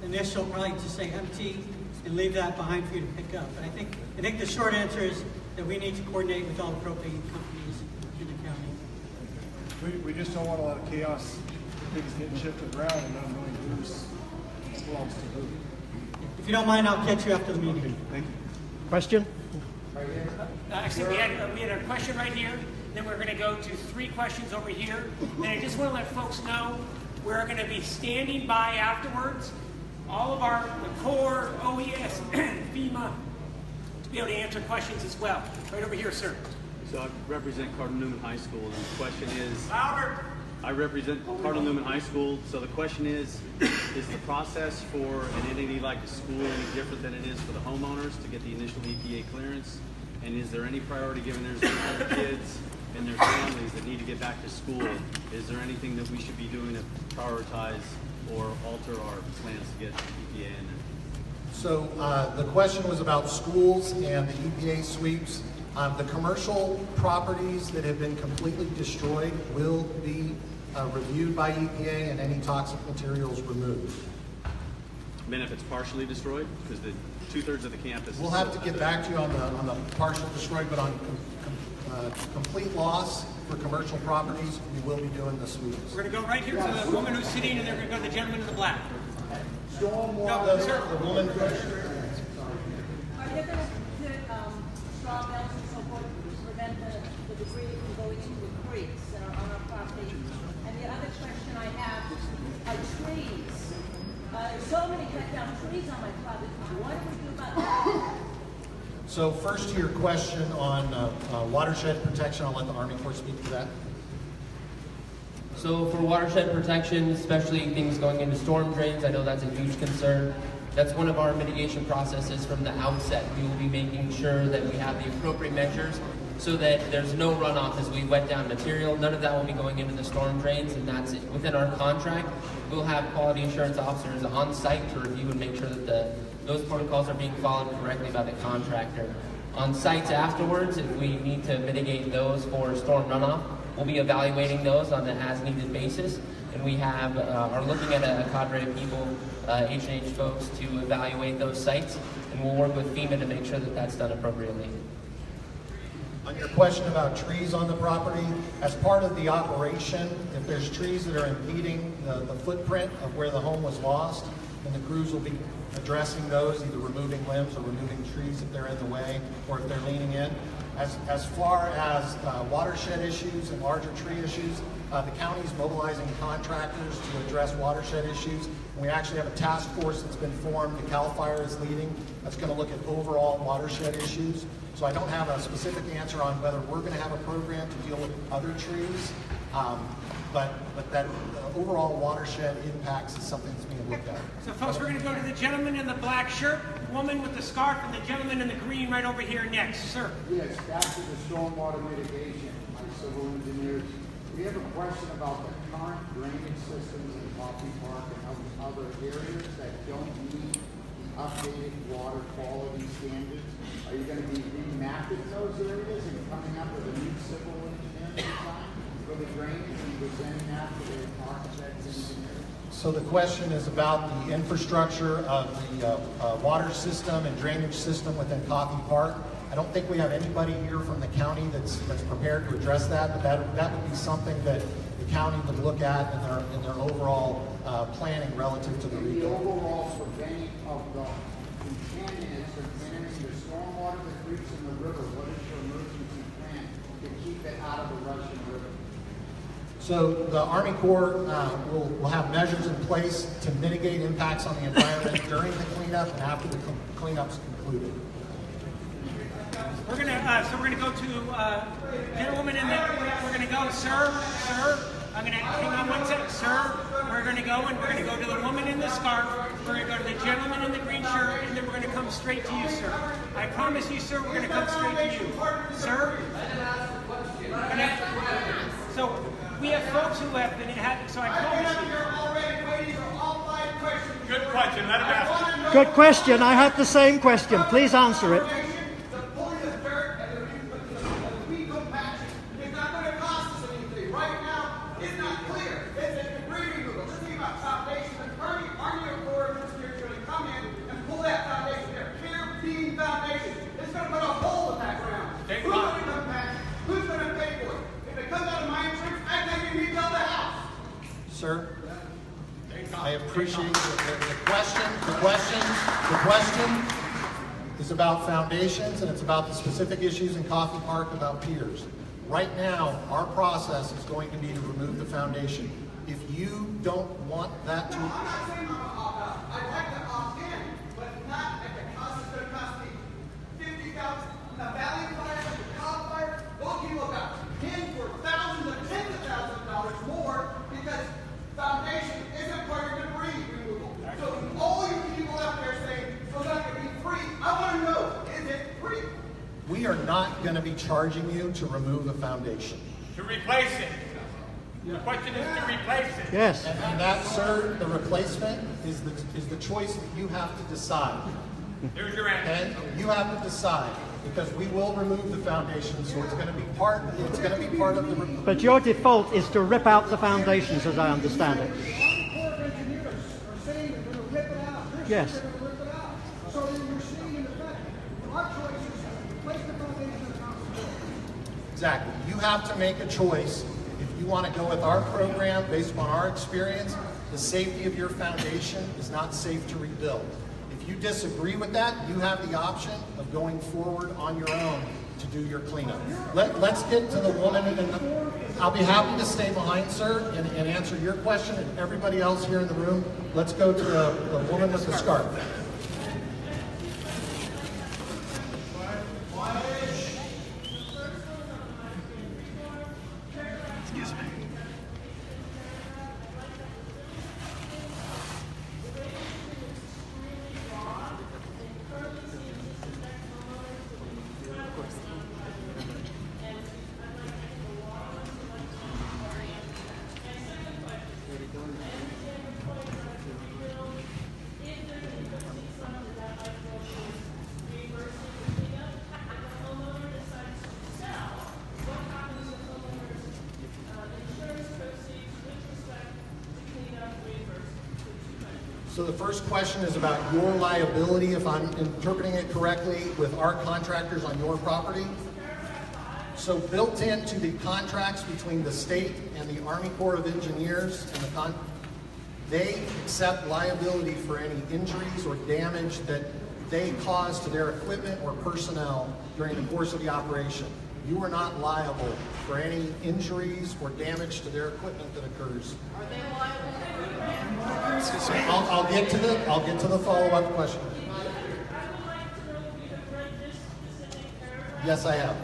initial, probably just say empty, and leave that behind for you to pick up. But I think the short answer is that we need to coordinate with all the propane companies in the county. We just don't want a lot of chaos, things getting shifted around and not knowing who's belongs to who. If you don't mind, I'll catch you after the meeting. Okay, thank you. Question? Actually, we had a question right here. Then we're going to go to 3 questions over here. And I just want to let folks know we're going to be standing by afterwards. All of the Corps, OES, FEMA, to be able to answer questions as well. Right over here, sir. So I represent Cardinal Newman High School, and the question is... Louder! I represent Cardinal Newman High School, so the question is the process for an entity like a school any different than it is for the homeowners to get the initial EPA clearance? And is there any priority given there's other kids and their families that need to get back to school? Is there anything that we should be doing to prioritize or alter our plans to get EPA in there? So the question was about schools and the EPA sweeps. The commercial properties that have been completely destroyed will be reviewed by EPA and any toxic materials removed. I mean, if it's partially destroyed, because the 2/3 of the campus. We'll have to get back to you on the partial destroyed, but on complete loss for commercial properties, we will be doing the sweeps. We're going to go right here to the woman who's sitting, and then we're going to go to the gentleman in the black. No, sir. The woman first. Are you going to put straw bales and so forth to prevent the debris from going into the creeks that are on our property? And the other question I have are trees. There's so many cut down trees on my property. What do we do about that? So first to your question on watershed protection, I'll let the Army Corps speak to that. So for watershed protection, especially things going into storm drains, I know that's a huge concern. That's one of our mitigation processes from the outset. We will be making sure that we have the appropriate measures so that there's no runoff as we wet down material. None of that will be going into the storm drains, and that's it. Within our contract, we'll have quality assurance officers on site to review and make sure that those protocols are being followed correctly by the contractor. On sites afterwards, if we need to mitigate those for storm runoff, we'll be evaluating those on an as-needed basis, and we are looking at a cadre of people, H&H folks, to evaluate those sites, and we'll work with FEMA to make sure that that's done appropriately. On your question about trees on the property, as part of the operation, if there's trees that are impeding the footprint of where the home was lost, then the crews will be addressing those, either removing limbs or removing trees if they're in the way or if they're leaning in. As far as watershed issues and larger tree issues, the county's mobilizing contractors to address watershed issues. And we actually have a task force that's been formed that CAL FIRE is leading that's going to look at overall watershed issues. So I don't have a specific answer on whether we're going to have a program to deal with other trees, but that overall watershed impacts is something that's being looked at. So folks, we're going to go to the gentleman in the black shirt, woman with the scarf, and the gentleman in the green right over here next. Sir. Yes, back to the stormwater mitigation, my civil engineers. We have a question about the current drainage systems in Coffey Park and other areas that don't meet the updated water quality standards. Are you going to be remapping those areas and coming up with a new civil engineering design for the drainage and presenting that to the architects and engineers? So the question is about the infrastructure of the water system and drainage system within Coffey Park. I don't think we have anybody here from the county that's prepared to address that, but that would be something that the county would look at in their overall planning relative to the rebuild. The overall preventing of the contaminants from entering the stormwater that creeps in the river. What is your emergency plan to keep it out of the Russian River? So the Army Corps will have measures in place to mitigate impacts on the environment during the cleanup and after the cleanup's concluded. We're gonna go to gentlewoman in the. We're gonna go, sir. I'm gonna hang on one second, sir. We're gonna go to the woman in the scarf. We're gonna go to the gentleman in the green shirt, and then we're gonna come straight to you, sir. I promise you, sir, we're gonna come straight to you, sir. So we have folks who have been having. So I promise you. Good question. Let him ask. Good question. I have the same question. Please answer it. Sir, I appreciate the question. The question is about foundations, and it's about the specific issues in Coffey Park about piers. Right now, our process is going to be to remove the foundation. If you don't want that to... I'd like to opt in, but not at the cost. It's going to cost me $50,000. The Valley Fire, the Cobb Fire, those people got pinned for thousands and tens of thousands of dollars more because foundation isn't part of debris removal. So all you people out there saying it's not going to be free, I want to know, is it free? We are not going to be charging you to remove a foundation. To replace it. The question is to replace it. Yes. And that, sir, the replacement is the choice that you have to decide. Here's your answer. And you have to decide, because we will remove the foundation, so it's going to be part of the... But your default is to rip out the foundations, as I understand it. The Corps of Engineers are saying they're going to rip it out. Yes. They're going to rip it out. So then you're seeing in effect, our choice is to replace the foundation of the house. Exactly. You have to make a choice. If you want to go with our program, based upon our experience, the safety of your foundation is not safe to rebuild. If you disagree with that, you have the option of going forward on your own to do your cleanup. Let's get to the woman, and I'll be happy to stay behind, sir, and answer your question, and everybody else here in the room. Let's go to the woman with the scarf. Excuse me. So the first question is about your liability, if I'm interpreting it correctly, with our contractors on your property. So built into the contracts between the state and the Army Corps of Engineers, and they accept liability for any injuries or damage that they cause to their equipment or personnel during the course of the operation. You are not liable for any injuries or damage to their equipment that occurs. Are they liable? I'll get to the follow-up question. Yes, I have.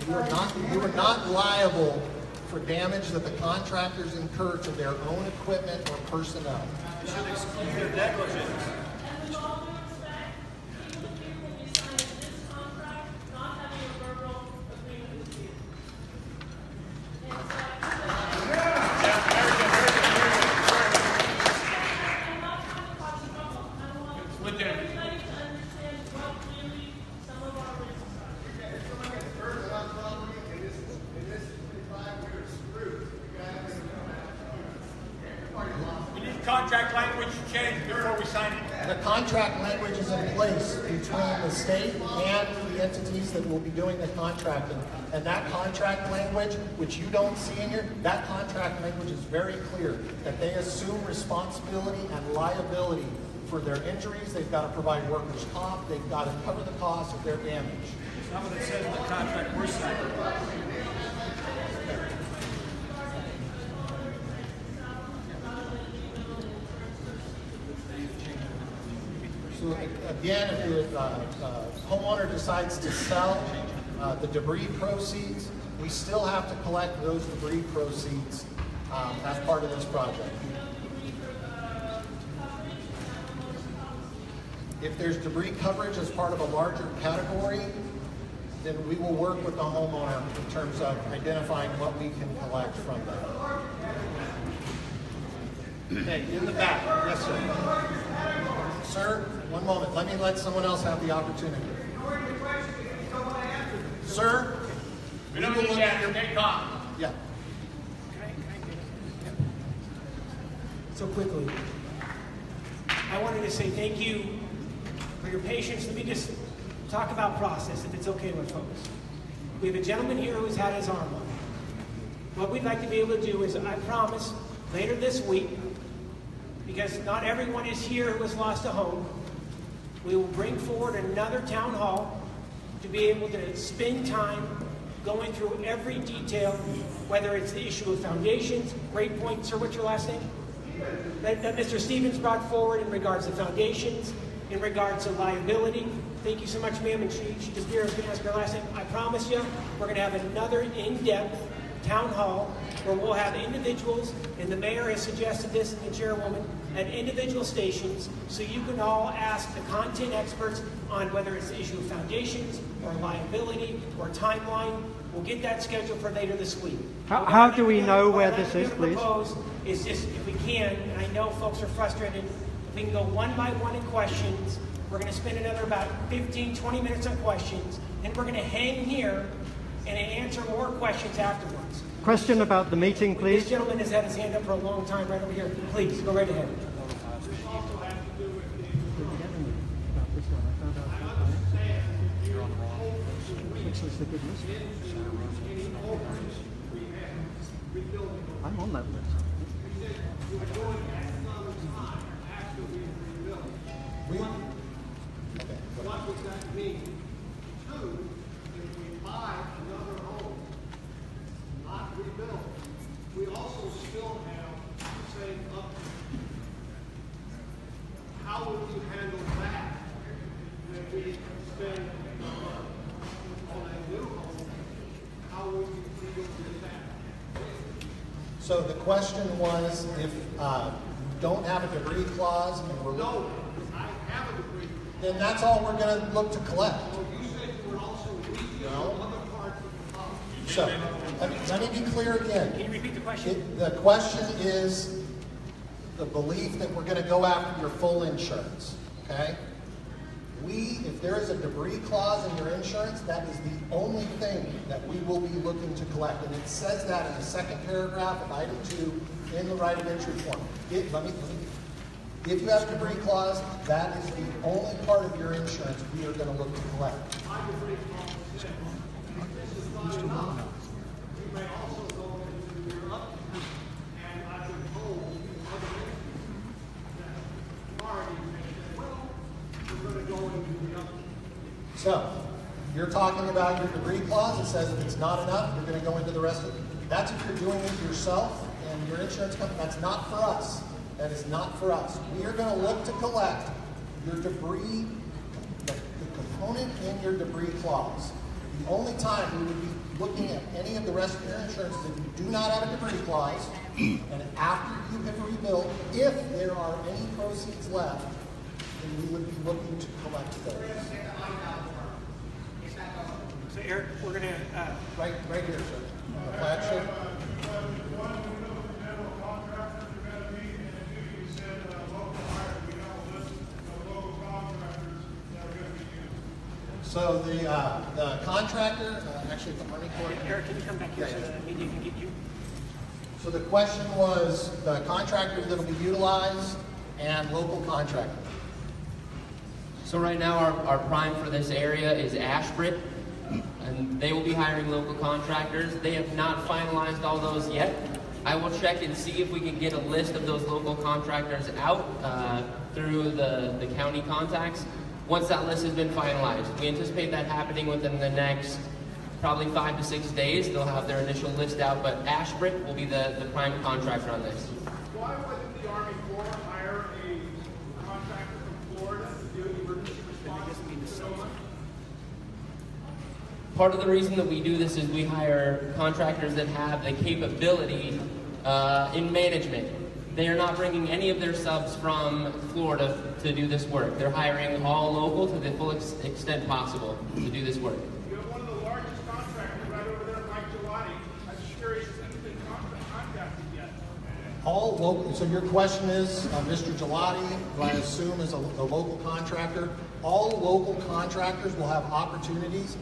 You are not liable for damage that the contractors incur to their own equipment or personnel. You should exclude their negligence. Contract language changed before we signed it. The contract language is in place between the state and the entities that will be doing the contracting. And that contract language, which you don't see in here, that contract language is very clear that they assume responsibility and liability for their injuries. They've got to provide workers' comp. They've got to cover the cost of their damage. It's not what it says in the contract we're signing. So again, if the homeowner decides to sell the debris proceeds, we still have to collect those debris proceeds as part of this project. If there's debris coverage as part of a larger category, then we will work with the homeowner in terms of identifying what we can collect from them. Okay, in the back. Yes, sir. Sir, one moment. Let someone else have the opportunity. Sir? We don't need to answer. Take off. Yeah. So quickly, I wanted to say thank you for your patience. Let me just talk about process, if it's okay with folks. We have a gentleman here who's had his arm on. What we'd like to be able to do is, I promise, later this week, because not everyone is here who has lost a home, we will bring forward another town hall to be able to spend time going through every detail, whether it's the issue of foundations, grade points, or what's your last name? That Mr. Stevens brought forward in regards to foundations, in regards to liability. Thank you so much, ma'am, and she just here was going to ask her last name. I promise you, we're going to have another in-depth town hall where we'll have individuals, and the mayor has suggested this, and the chairwoman, at individual stations, so you can all ask the content experts on whether it's the issue of foundations, or liability, or timeline. We'll get that scheduled for later this week. How do we know where this is, please? Propose is just, if we can, and I know folks are frustrated, if we can go one by one in questions. We're going to spend another about 15, 20 minutes on questions, and we're going to hang here and answer more questions afterwards. Question about the meeting, please. This gentleman has had his hand up for a long time right over here. Please, go right ahead. I'm on that list. What would that mean? Two, if we buy another home, not rebuild, we also still have the same upkeep. How would you handle that if we spend on a new home? How would you deal with that? So the question was, if you don't have a debris clause, and we're... No, I have a debris clause. Then that's all we're going to look to collect. Well, you said you would also rebuild other parts of the house. So, let me be clear again. Can you repeat the question? The question is the belief that we're going to go after your full insurance, okay? If there is a debris clause in your insurance, that is the only thing that we will be looking to collect. And it says that in the second paragraph of item 2 in the right of entry form. If you have a debris clause, that is the only part of your insurance we are going to look to collect. My debris clause says, this is not enough. You may also go into your upkeep, and I've been told other entities that authorities may say, well, we're going to go into the upkeep. So, you're talking about your debris clause. It says if it's not enough, you're going to go into the rest of it. That's if you're doing it yourself and your insurance company. That's not for us. That is not for us. We are going to look to collect your debris, the component in your debris clause. The only time we would be looking at any of the rest of your insurance is if you do not have a debris clause, and after you have rebuilt, if there are any proceeds left, then we would be looking to collect those. So Eric, we're going to... Right here, sir. On the flagship. So the contractor, actually the Army Corps. Eric, can you come back here so that the media can get you? So the question was the contractor that will be utilized and local contractor. So right now our prime for this area is Ashbrit, and they will be hiring local contractors. They have not finalized all those yet. I will check and see if we can get a list of those local contractors out through the county contacts. Once that list has been finalized, we anticipate that happening within the next probably 5 to 6 days. They'll have their initial list out, but Ashbrit will be the prime contractor on this. Why wouldn't the Army Corps hire a contractor from Florida to do emergency response? Part of the reason that we do this is we hire contractors that have the capability in management. They are not bringing any of their subs from Florida to do this work. They're hiring all local to the full extent possible to do this work. You have one of the largest contractors right over there, Mike Gelati. I'm just curious if anything contracted yet. All local, so your question is, Mr. Gelati, who I assume is a local contractor, all local contractors will have opportunities.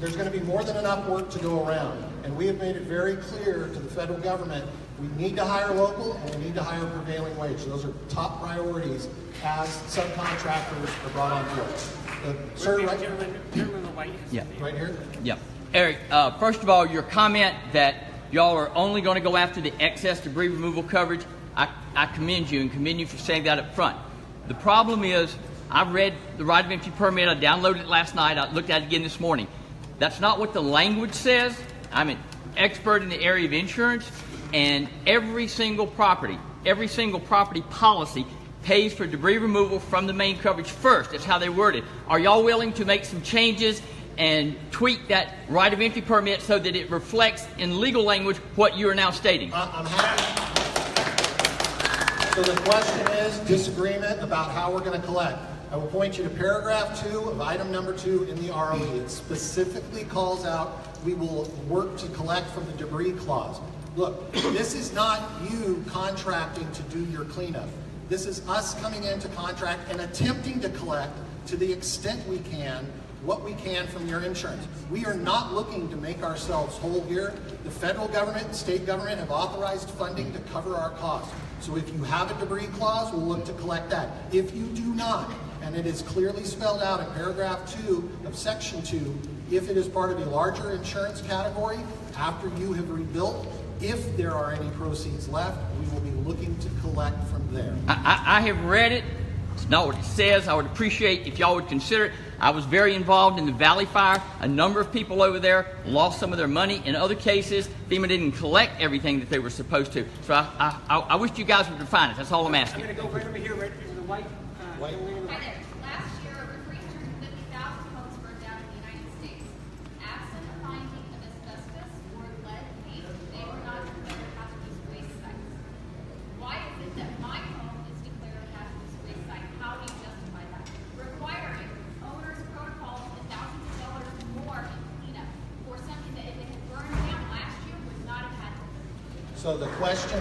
There's going to be more than enough work to go around. And we have made it very clear to the federal government, we need to hire local and we need to hire prevailing wage. Those are top priorities as subcontractors are brought on board. Sir, right here. Yeah. Right here? Yeah. Eric, first of all, your comment that y'all are only going to go after the excess debris removal coverage, I commend you and commend you for saying that up front. The problem is, I read the right of entry permit, I downloaded it last night, I looked at it again this morning. That's not what the language says. I'm an expert in the area of insurance, and every single property policy pays for debris removal from the main coverage first. That's how they word it. Are y'all willing to make some changes and tweak that right of entry permit so that it reflects in legal language what you are now stating? I'm happy. So the question is disagreement about how we're going to collect. I will point you to paragraph 2 of item number 2 in the ROE. It specifically calls out we will work to collect from the debris clause. Look, this is not you contracting to do your cleanup. This is us coming into contract and attempting to collect to the extent we can what we can from your insurance. We are not looking to make ourselves whole here. The federal government and state government have authorized funding to cover our costs. So if you have a debris clause, we'll look to collect that. If you do not, and it is clearly spelled out in paragraph 2 of section 2, if it is part of a larger insurance category, after you have rebuilt, if there are any proceeds left, we will be looking to collect from there. I have read it. It's not what it says. I would appreciate if y'all would consider it. I was very involved in the Valley Fire. A number of people over there lost some of their money. In other cases, FEMA didn't collect everything that they were supposed to. So I wish you guys would define it. That's all I'm asking. I'm going to go right over here, right in the white. Hi there. Last year, over 350,000 homes burned down in the United States. Absent a finding of asbestos or lead paint, they were not declared hazardous waste sites. Why is it that my home is declared a hazardous waste site? How do you justify that? Requiring owners' protocols and thousands of dollars more in cleanup for something that if it had burned down last year would not have had to. So the question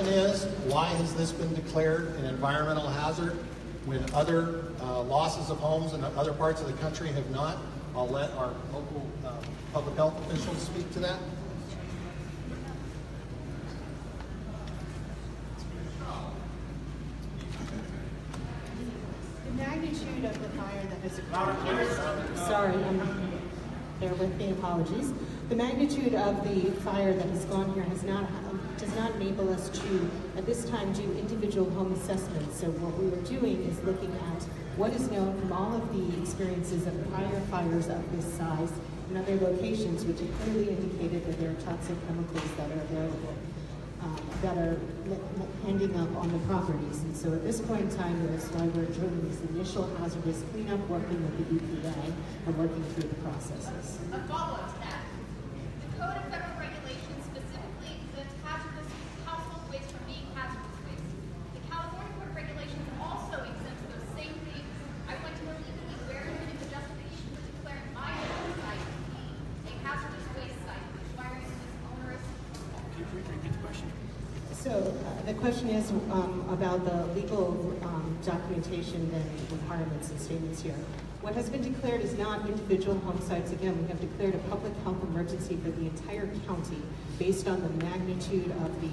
is, why has this been declared an environmental hazard when other losses of homes in other parts of the country have not? I'll let our local public health officials speak to that. The magnitude of the fire that has occurred. Sorry, bear with me, apologies. The magnitude of the fire that has gone here does not enable us to, at this time, do individual home assessments. So what we are doing is looking at what is known from all of the experiences of prior fires of this size in other locations, which have clearly indicated that there are toxic chemicals that are available, that are ending up on the properties. And so at this point in time, that's why we're doing this initial hazardous cleanup, working with the EPA and working through the processes. A follow-up to that. The Code of Federal Regulations specifically exempts hazardous household waste from being hazardous waste. The California Code of Regulations also exempts those same things. I want to know legally where is the justification for declaring my home site to be a hazardous waste site, requiring this onerous. Can you repeat the question? So the question is about the legal documentation and requirements and statements here. What has been declared is not individual home sites. Again, we have declared a public health emergency for the entire county based on the magnitude of the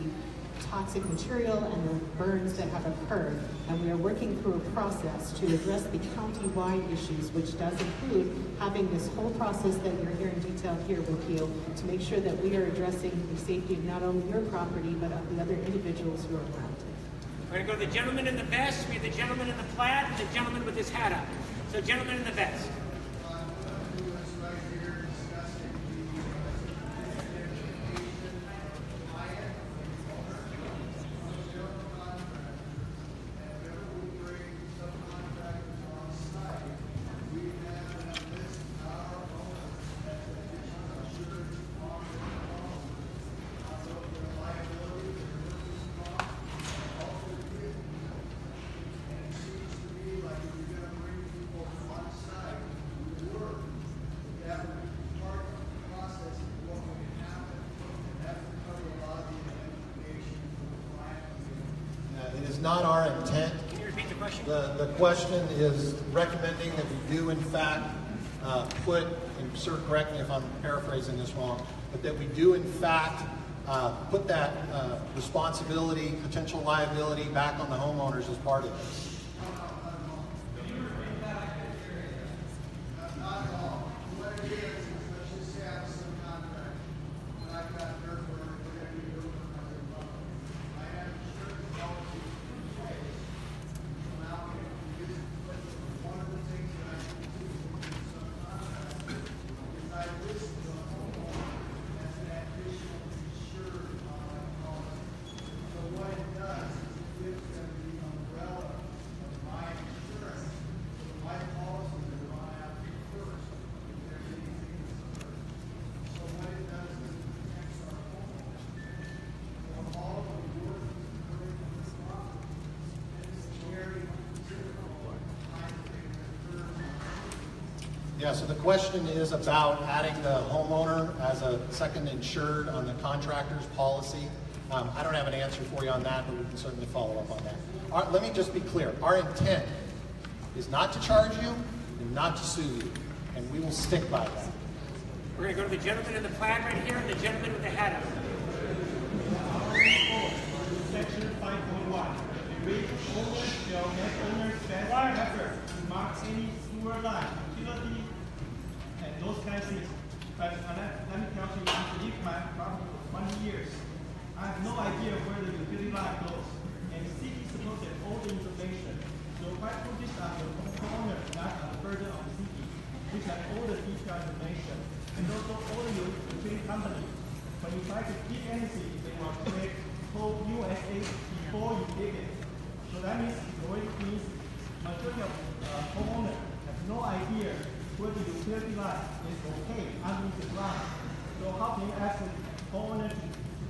toxic material and the burns that have occurred. And we are working through a process to address the county-wide issues, which does include having this whole process that you're hearing detailed here with you to make sure that we are addressing the safety of not only your property, but of the other individuals who are around it. We're going to go to the gentleman in the vest, we have the gentleman in the plaid, and the gentleman with his hat up. So gentleman in the vest. not our intent. Can you repeat the question? The question is recommending that we do in fact put, and sir, correct me if I'm paraphrasing this wrong, but that we do in fact put that responsibility, potential liability back on the homeowners as part of this. Yeah, so the question is about adding the homeowner as a second insured on the contractor's policy. I don't have an answer for you on that, but we can certainly follow up on that. Let me just be clear. Our intent is not to charge you and not to sue you, and we will stick by that. We're going to go to the gentleman in the plaid right here and the gentleman with the hat on. Section 5.1. Which owners shall make owners best effort to mark any sewer line, utility, and those kinds of things. But let me tell you, I lived my property for 20 years. I have no idea where the utility line goes. And the city is supposed to have all the information. So if I put this on the homeowner, not on the burden of the city, which has all the detailed information. And also all the utility companies, when you try to dig anything, they will create whole USA before you dig it. So that means majority of homeowners have no idea where the utility line is okay underneath the ground. So how can you ask the homeowner to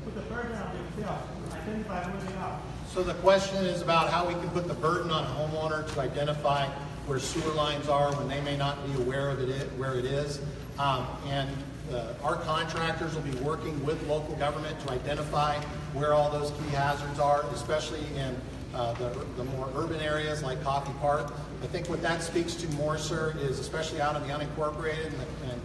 put the burden on themselves to identify where they are? So the question is about how we can put the burden on a homeowner to identify where sewer lines are when they may not be aware of it, where it is. Our contractors will be working with local government to identify where all those key hazards are, especially in the more urban areas like Coffey Park. I think what that speaks to more, sir, is especially out in the unincorporated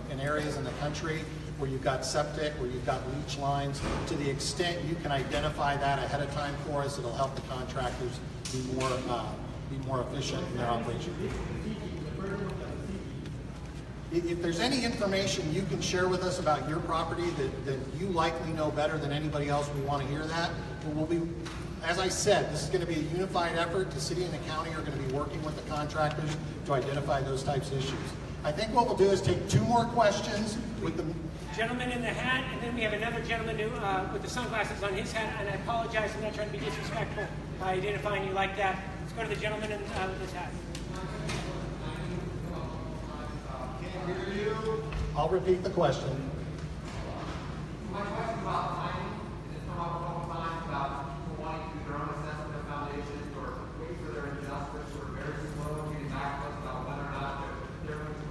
and areas in the country where you've got septic, where you've got leach lines. To the extent you can identify that ahead of time for us, it'll help the contractors be more efficient in their operation. If there's any information you can share with us about your property that you likely know better than anybody else, we want to hear that. But we'll be, as I said, this is going to be a unified effort. The city and the county are going to be working with the contractors to identify those types of issues. I think what we'll do is take two more questions with the gentleman in the hat, and then we have another gentleman who, with the sunglasses on his hat, and I apologize, I'm not trying to be disrespectful by identifying you like that. Let's go to the gentleman with his hat. I'll repeat the question. My question about timing is come up a couple times about people wanting to do their own assessment of foundations or wait for their adjustments or very slow getting back to us about whether or not they're going to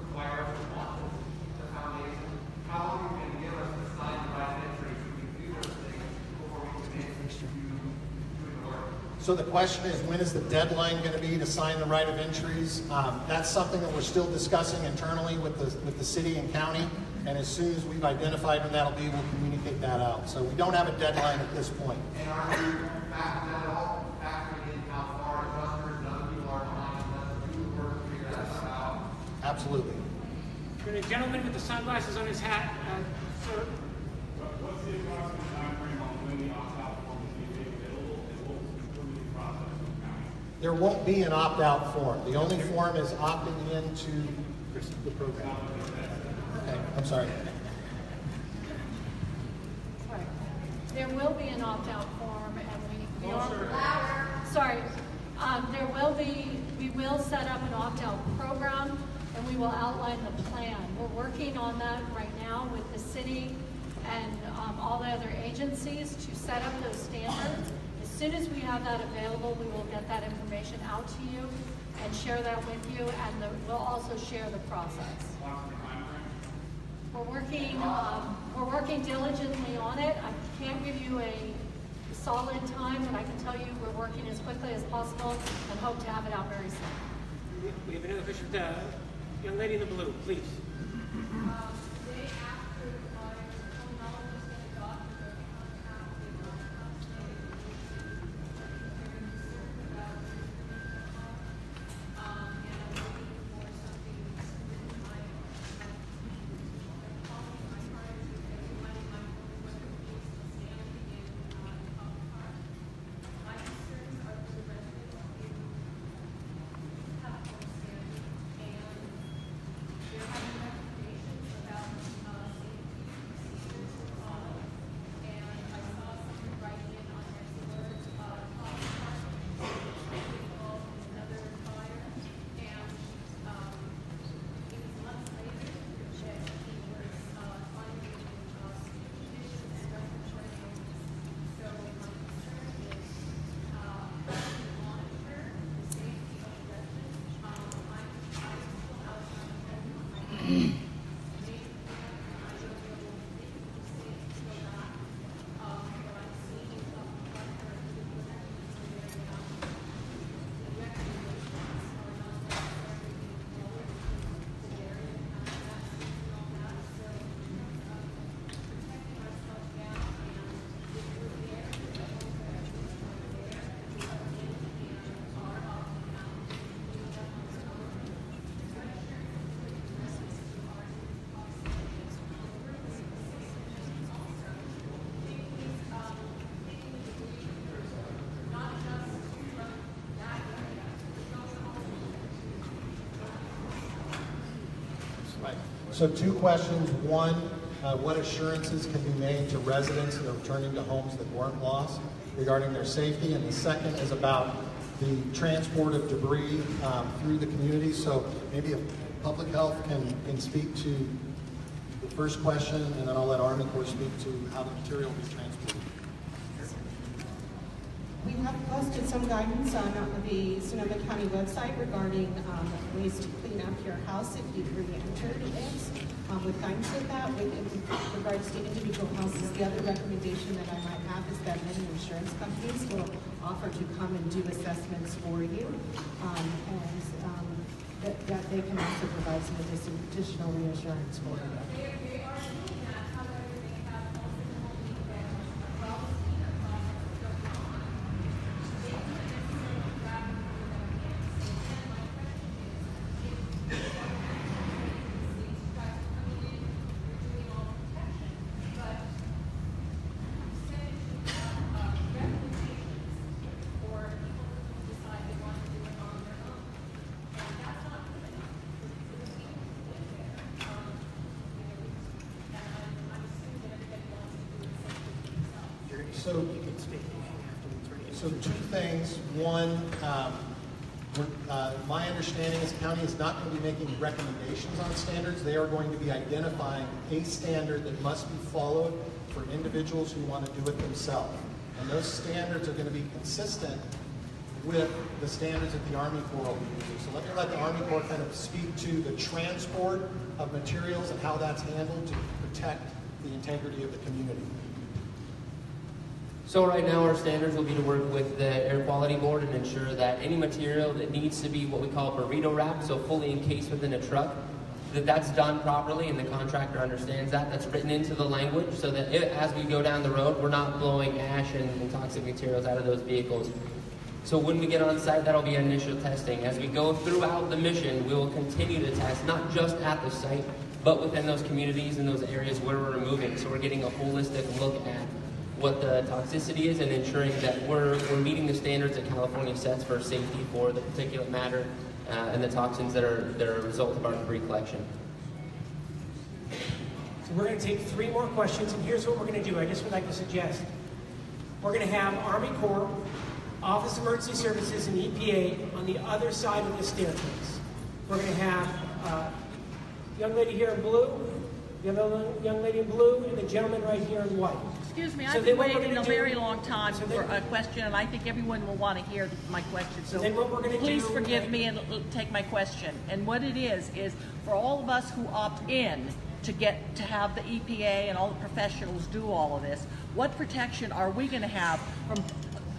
require us to want the foundation. How long are you going to give us to sign the right entry so we can do those things before we commit to doing the work? So the question is, when is the deadline going to be to sign the right of entries? That's something that we're still discussing internally with the city and county. And as soon as we've identified when that'll be, we'll communicate that out. So we don't have a deadline at this point. And are we factoring that all, factoring in how far adjusters and other people are behind us to do the work to figure that stuff out? Absolutely. The gentleman with the sunglasses on his hat, sir. What's the approximate time frame on when the opt-out form is going to be available and what was the permitting process in the county? There won't be an opt-out form. The only form is opting into the program. Okay, I'm sorry. Right. There will be an opt-out form, and we are, sorry. We will set up an opt-out program, and we will outline the plan. We're working on that right now with the city and all the other agencies to set up those standards. As soon as we have that available, we will get that information out to you and share that with you, and we'll also share the process. We're working diligently on it. I can't give you a solid time, and I can tell you we're working as quickly as possible and hope to have it out very soon. We have another question. Young lady in the blue, please. So 2 questions. One, what assurances can be made to residents that are returning to homes that weren't lost regarding their safety? And the second is about the transport of debris through the community. So maybe if Public Health can speak to the first question, and then I'll let Army Corps speak to how the material will be transported. We have posted some guidance on the Sonoma County website regarding ways to clean up your house if you've re-entered it. With guidance with that, with regards to individual houses, the other recommendation that I might have is that many insurance companies will offer to come and do assessments for you, and that they can also provide some additional reassurance for you. So 2 things. One, my understanding is the county is not going to be making recommendations on standards. They are going to be identifying a standard that must be followed for individuals who want to do it themselves. And those standards are going to be consistent with the standards that the Army Corps will be using. So let the Army Corps kind of speak to the transport of materials and how that's handled to protect the integrity of the community. So right now our standards will be to work with the Air Quality Board and ensure that any material that needs to be what we call burrito wrapped, so fully encased within a truck, that's done properly and the contractor understands that. That's written into the language so that as we go down the road, we're not blowing ash and toxic materials out of those vehicles. So when we get on site, that'll be initial testing. As we go throughout the mission, we will continue to test, not just at the site, but within those communities and those areas where we're removing. So we're getting a holistic look at what the toxicity is and ensuring that we're meeting the standards that California sets for safety for the particulate matter and the toxins that are a result of our debris collection. So we're going to take 3 more questions, and here's what we're going to do. I just would like to suggest. We're going to have Army Corps, Office of Emergency Services, and EPA on the other side of the staircase. We're going to have young lady here in blue, the other young lady in blue, and the gentleman right here in white. Excuse me, So I've then been what we're waiting gonna a do- very long time so for then- a question, and I think everyone will want to hear my question. So then what we're gonna please do- forgive me and take my question. And what it is for all of us who opt in, to have the EPA and all the professionals do all of this? What protection are we going to have from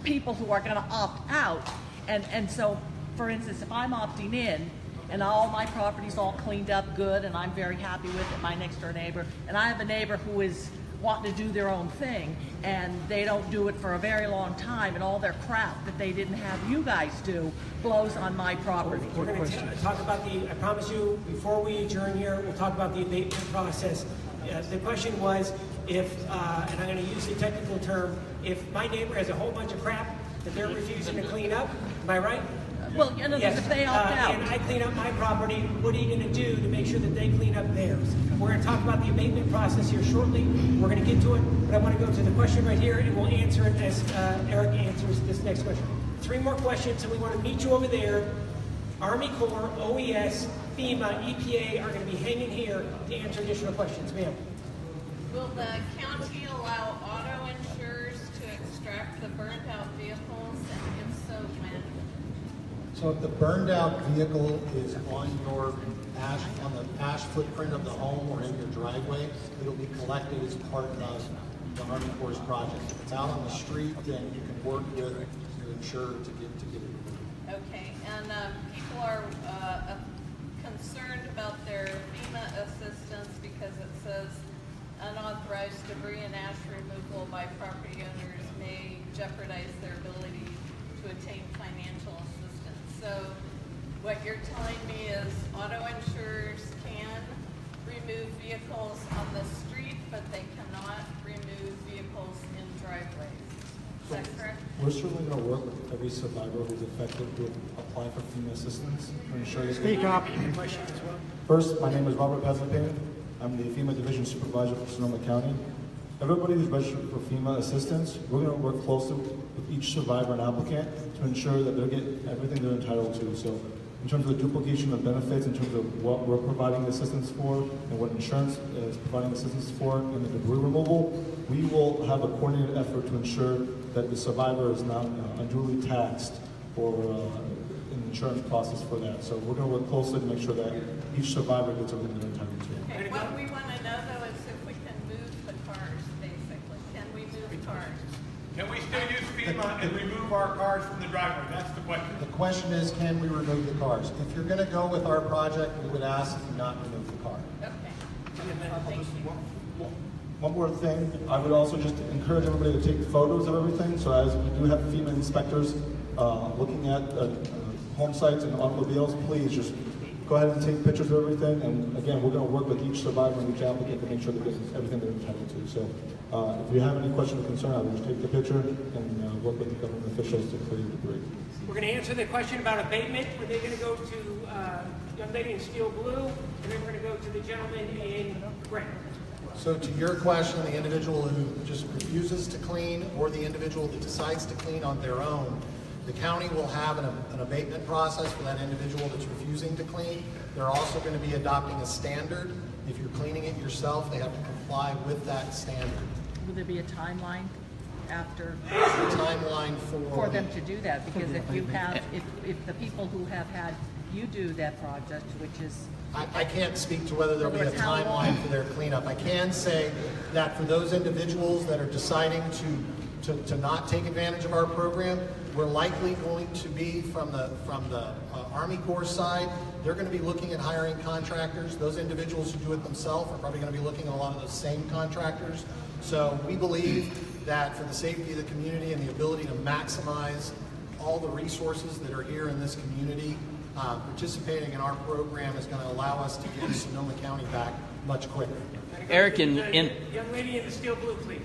people who are going to opt out? And so, for instance, if I'm opting in and all my property's all cleaned up good and I'm very happy with it, my next door neighbor, and I have a neighbor who is wanting to do their own thing and they don't do it for a very long time, and all their crap that they didn't have you guys do blows on my property. We're going to talk about I promise you, before we adjourn here, we'll talk about the abatement process. The question was if, and I'm going to use the technical term, if my neighbor has a whole bunch of crap that they're refusing to clean up, am I right? Well, in other words, if they opt out. And I clean up my property, what are you going to do to make sure that they clean up theirs? We're going to talk about the abatement process here shortly. We're going to get to it, but I want to go to the question right here, and we'll answer it as Eric answers this next question. 3 more questions, and we want to meet you over there. Army Corps, OES, FEMA, EPA are going to be hanging here to answer additional questions. Ma'am. Will the county allow auto insurers to extract the burned out vehicles, and if so, when? So if the burned out vehicle is on the ash footprint of the home or in your driveway, it'll be collected as part of the Army Corps project. If it's out on the street, then you can work with your insurer to get it. Okay, and people are concerned about their FEMA assistance because it says unauthorized debris and ash removal by property owners may jeopardize their ability to attain financial assistance. So what you're telling me is auto insurers can remove vehicles on the street, but they cannot remove vehicles in driveways. Is that correct? We're certainly going to work with every survivor who's affected to apply for FEMA assistance to ensure that Speak up. First, my name is Robert Pezzapane. I'm the FEMA Division Supervisor for Sonoma County. Everybody who's registered for FEMA assistance, we're going to work closely with each survivor and applicant to ensure that they're getting everything they're entitled to. So in terms of the duplication of benefits, in terms of what we're providing assistance for and what insurance is providing assistance for in the debris removal, we will have a coordinated effort to ensure that the survivor is not unduly taxed for an insurance process for that. So we're going to work closely to make sure that each survivor gets everything they're entitled to. Okay, what we want to know though is if we can move the cars, basically. Can we move cars? Can we still use FEMA and remove our cars from the driveway? That's the question. The question is, can we remove the cars? If you're going to go with our project, we would ask that you not remove the car. Okay. Thank you. One more thing, I would also just encourage everybody to take photos of everything. So as we do have FEMA inspectors looking at home sites and automobiles, please just go ahead and take pictures of everything. And again, we're going to work with each survivor and each applicant to make sure they're getting everything they're entitled to. So if you have any question or concern, I would just take the picture and work with the government officials to clear the debris. We're going to answer the question about abatement. We're then going to go to young lady in steel blue, and then we're going to go to the gentleman in gray. So to your question, the individual who just refuses to clean or the individual that decides to clean on their own, the county will have an abatement process for that individual that's refusing to clean. They're also going to be adopting a standard. If you're cleaning it yourself, they have to comply with that standard. Will there be a timeline after? A timeline for them to do that? Because if you have, if the people who have had you do that project, which is I can't speak to whether there'll be a timeline for their cleanup. I can say that for those individuals that are deciding to not take advantage of our program, we're likely going to be from the Army Corps side. They're going to be looking at hiring contractors. Those individuals who do it themselves are probably going to be looking at a lot of those same contractors. So we believe that for the safety of the community and the ability to maximize all the resources that are here in this community, participating in our program is going to allow us to get Sonoma County back much quicker. Eric, young lady in the steel blue, please.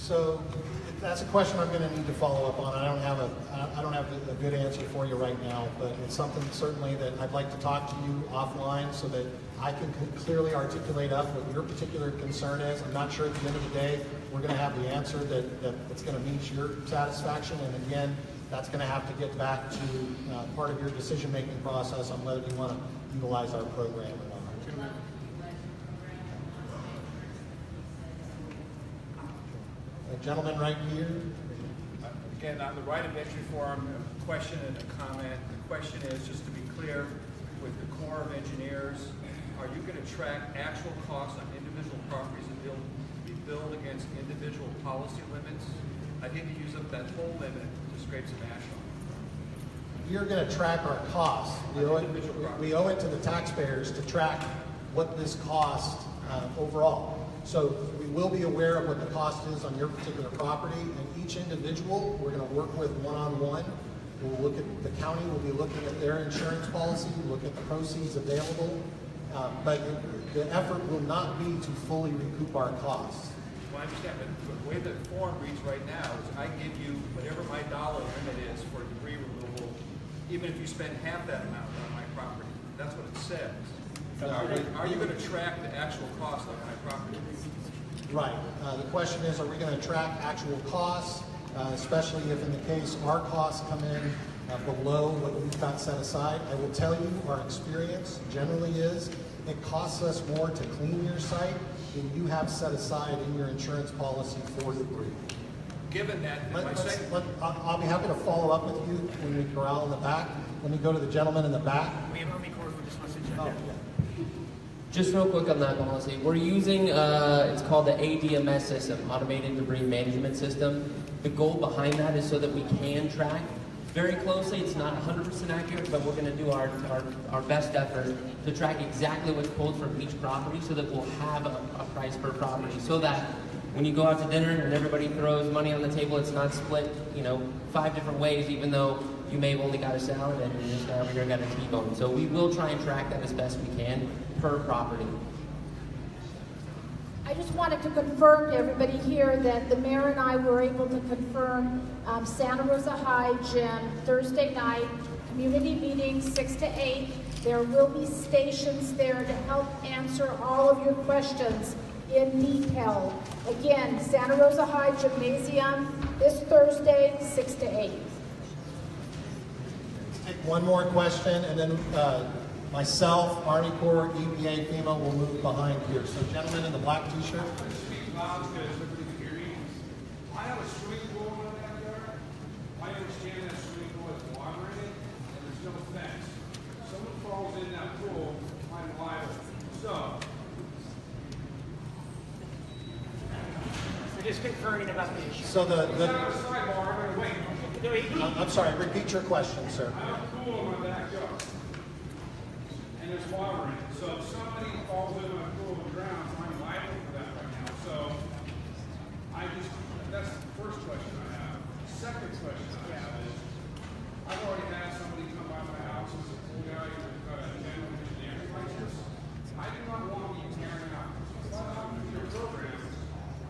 So that's a question I'm going to need to follow up on. I don't have a good answer for you right now, but it's something certainly that I'd like to talk to you offline so that I can clearly articulate up what your particular concern is. I'm not sure at the end of the day we're going to have the answer that's going to meet your satisfaction. And again, that's going to have to get back to part of your decision-making process on whether you want to utilize our program or not. A gentleman right here. Again, on the right of entry form, a question and a comment. The question is, just to be clear, with the Corps of Engineers, are you going to track actual costs on individual properties and be billed against individual policy limits? I hate to use up that whole limit to scrape some ash on. You're going to track our costs. We owe it to the taxpayers to track what this costs overall. So we will be aware of what the cost is on your particular property, and each individual we're going to work with one-on-one. We'll look at the county, will be looking at their insurance policy, look at the proceeds available, but the effort will not be to fully recoup our costs. Well, I understand, but the way the form reads right now is I give you whatever my dollar limit is for debris removal, even if you spend half that amount on my property. That's what it says. Are you going to track the actual cost of my property? Right. The question is, are we going to track actual costs, especially if in the case our costs come in below what we've got set aside? I will tell you our experience generally is it costs us more to clean your site than you have set aside in your insurance policy for debris. Given that, I'll be happy to follow up with you when we corral in the back. Let me go to the gentleman in the back. We have Army Corps who just wants to jump in. Just real quick on that policy, we're using, it's called the ADMS system, Automated Debris Management System. The goal behind that is so that we can track very closely. It's not 100% accurate, but we're going to do our best effort to track exactly what's pulled from each property so that we'll have a price per property, so that when you go out to dinner and everybody throws money on the table, it's not split, 5 different ways, even though you may have only got a salad and you just over here got a T-bone. So we will try and track that as best we can per property. I just wanted to confirm to everybody here that the mayor and I were able to confirm Santa Rosa High Gym Thursday night, community meeting 6 to 8. There will be stations there to help answer all of your questions in detail. Again, Santa Rosa High Gymnasium this Thursday, 6 to 8. Take one more question, and then myself, Army Corps, EPA, FEMA will move behind here. So, gentleman in the black T-shirt. I have a swimming pool in my backyard. I understand that swimming pool has water in it, and there's no fence. If someone falls in that pool, I'm liable. So, we're just conferring about the issue. So wait. I'm sorry, repeat your question, sir. I have a pool in my backyard, and there's water in it. So if somebody falls into my pool and drowns, I'm liable for that right now. So that's the first question I have. Second question I have is, I've already had somebody come by my house as a pool guy who's got a general engineering license. I do not want to be tearing out. If I opt into your program,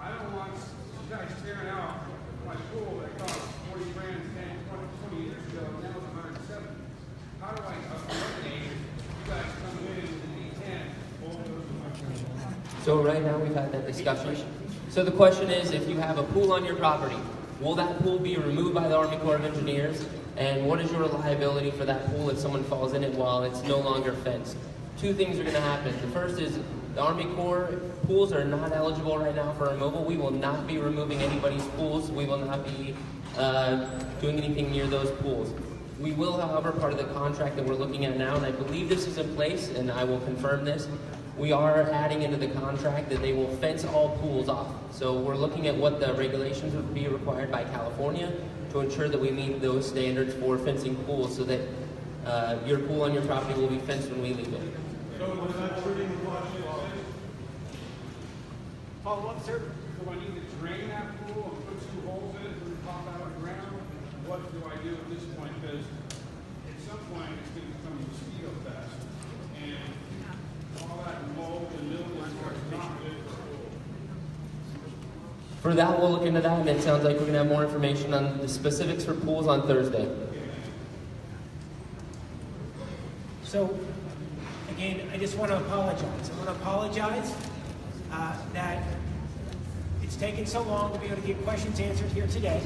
I don't want you guys tearing out my pool that cost 40 grand 10, 20 years ago, and now it's 170. How do I eliminate you guys coming in with the D10, both of those in my pool? So right now we've had that discussion. So the question is, if you have a pool on your property, will that pool be removed by the Army Corps of Engineers? And what is your liability for that pool if someone falls in it while it's no longer fenced? Two things are going to happen. The first is the Army Corps pools are not eligible right now for removal. We will not be removing anybody's pools. We will not be doing anything near those pools. We will, however, part of the contract that we're looking at now, and I believe this is in place, and I will confirm this, we are adding into the contract that they will fence all pools off. So we're looking at what the regulations would be required by California to ensure that we meet those standards for fencing pools so that your pool on your property will be fenced when we leave it. So we're not treating the question. Follow up, sir. Do I need to drain that pool and put 2 holes in it to pop out of the ground? What do I do at this point? Because at some point it's going to become a mosquito fest, and all that mold and mildew starts not good for the pool. For that, we'll look into that, and it sounds like we're going to have more information on the specifics for pools on Thursday. So, again, I just want to apologize. I want to apologize that it's taken so long to be able to get questions answered here today.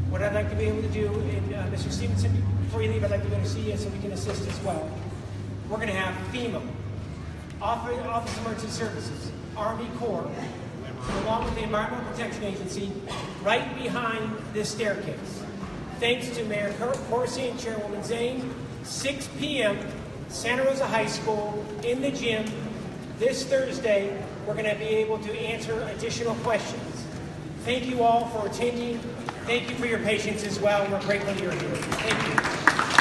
What I'd like to be able to do, and Mr. Stevenson, before you leave, I'd like to go to see you so we can assist as well. We're going to have FEMA, Office of Emergency Services, Army Corps, along with the Environmental Protection Agency, right behind this staircase. Thanks to Mayor Corsi and Chairwoman Zane, 6 p.m., Santa Rosa High School, in the gym, this Thursday, we're going to be able to answer additional questions. Thank you all for attending. Thank you for your patience as well. We're grateful you're here. Thank you.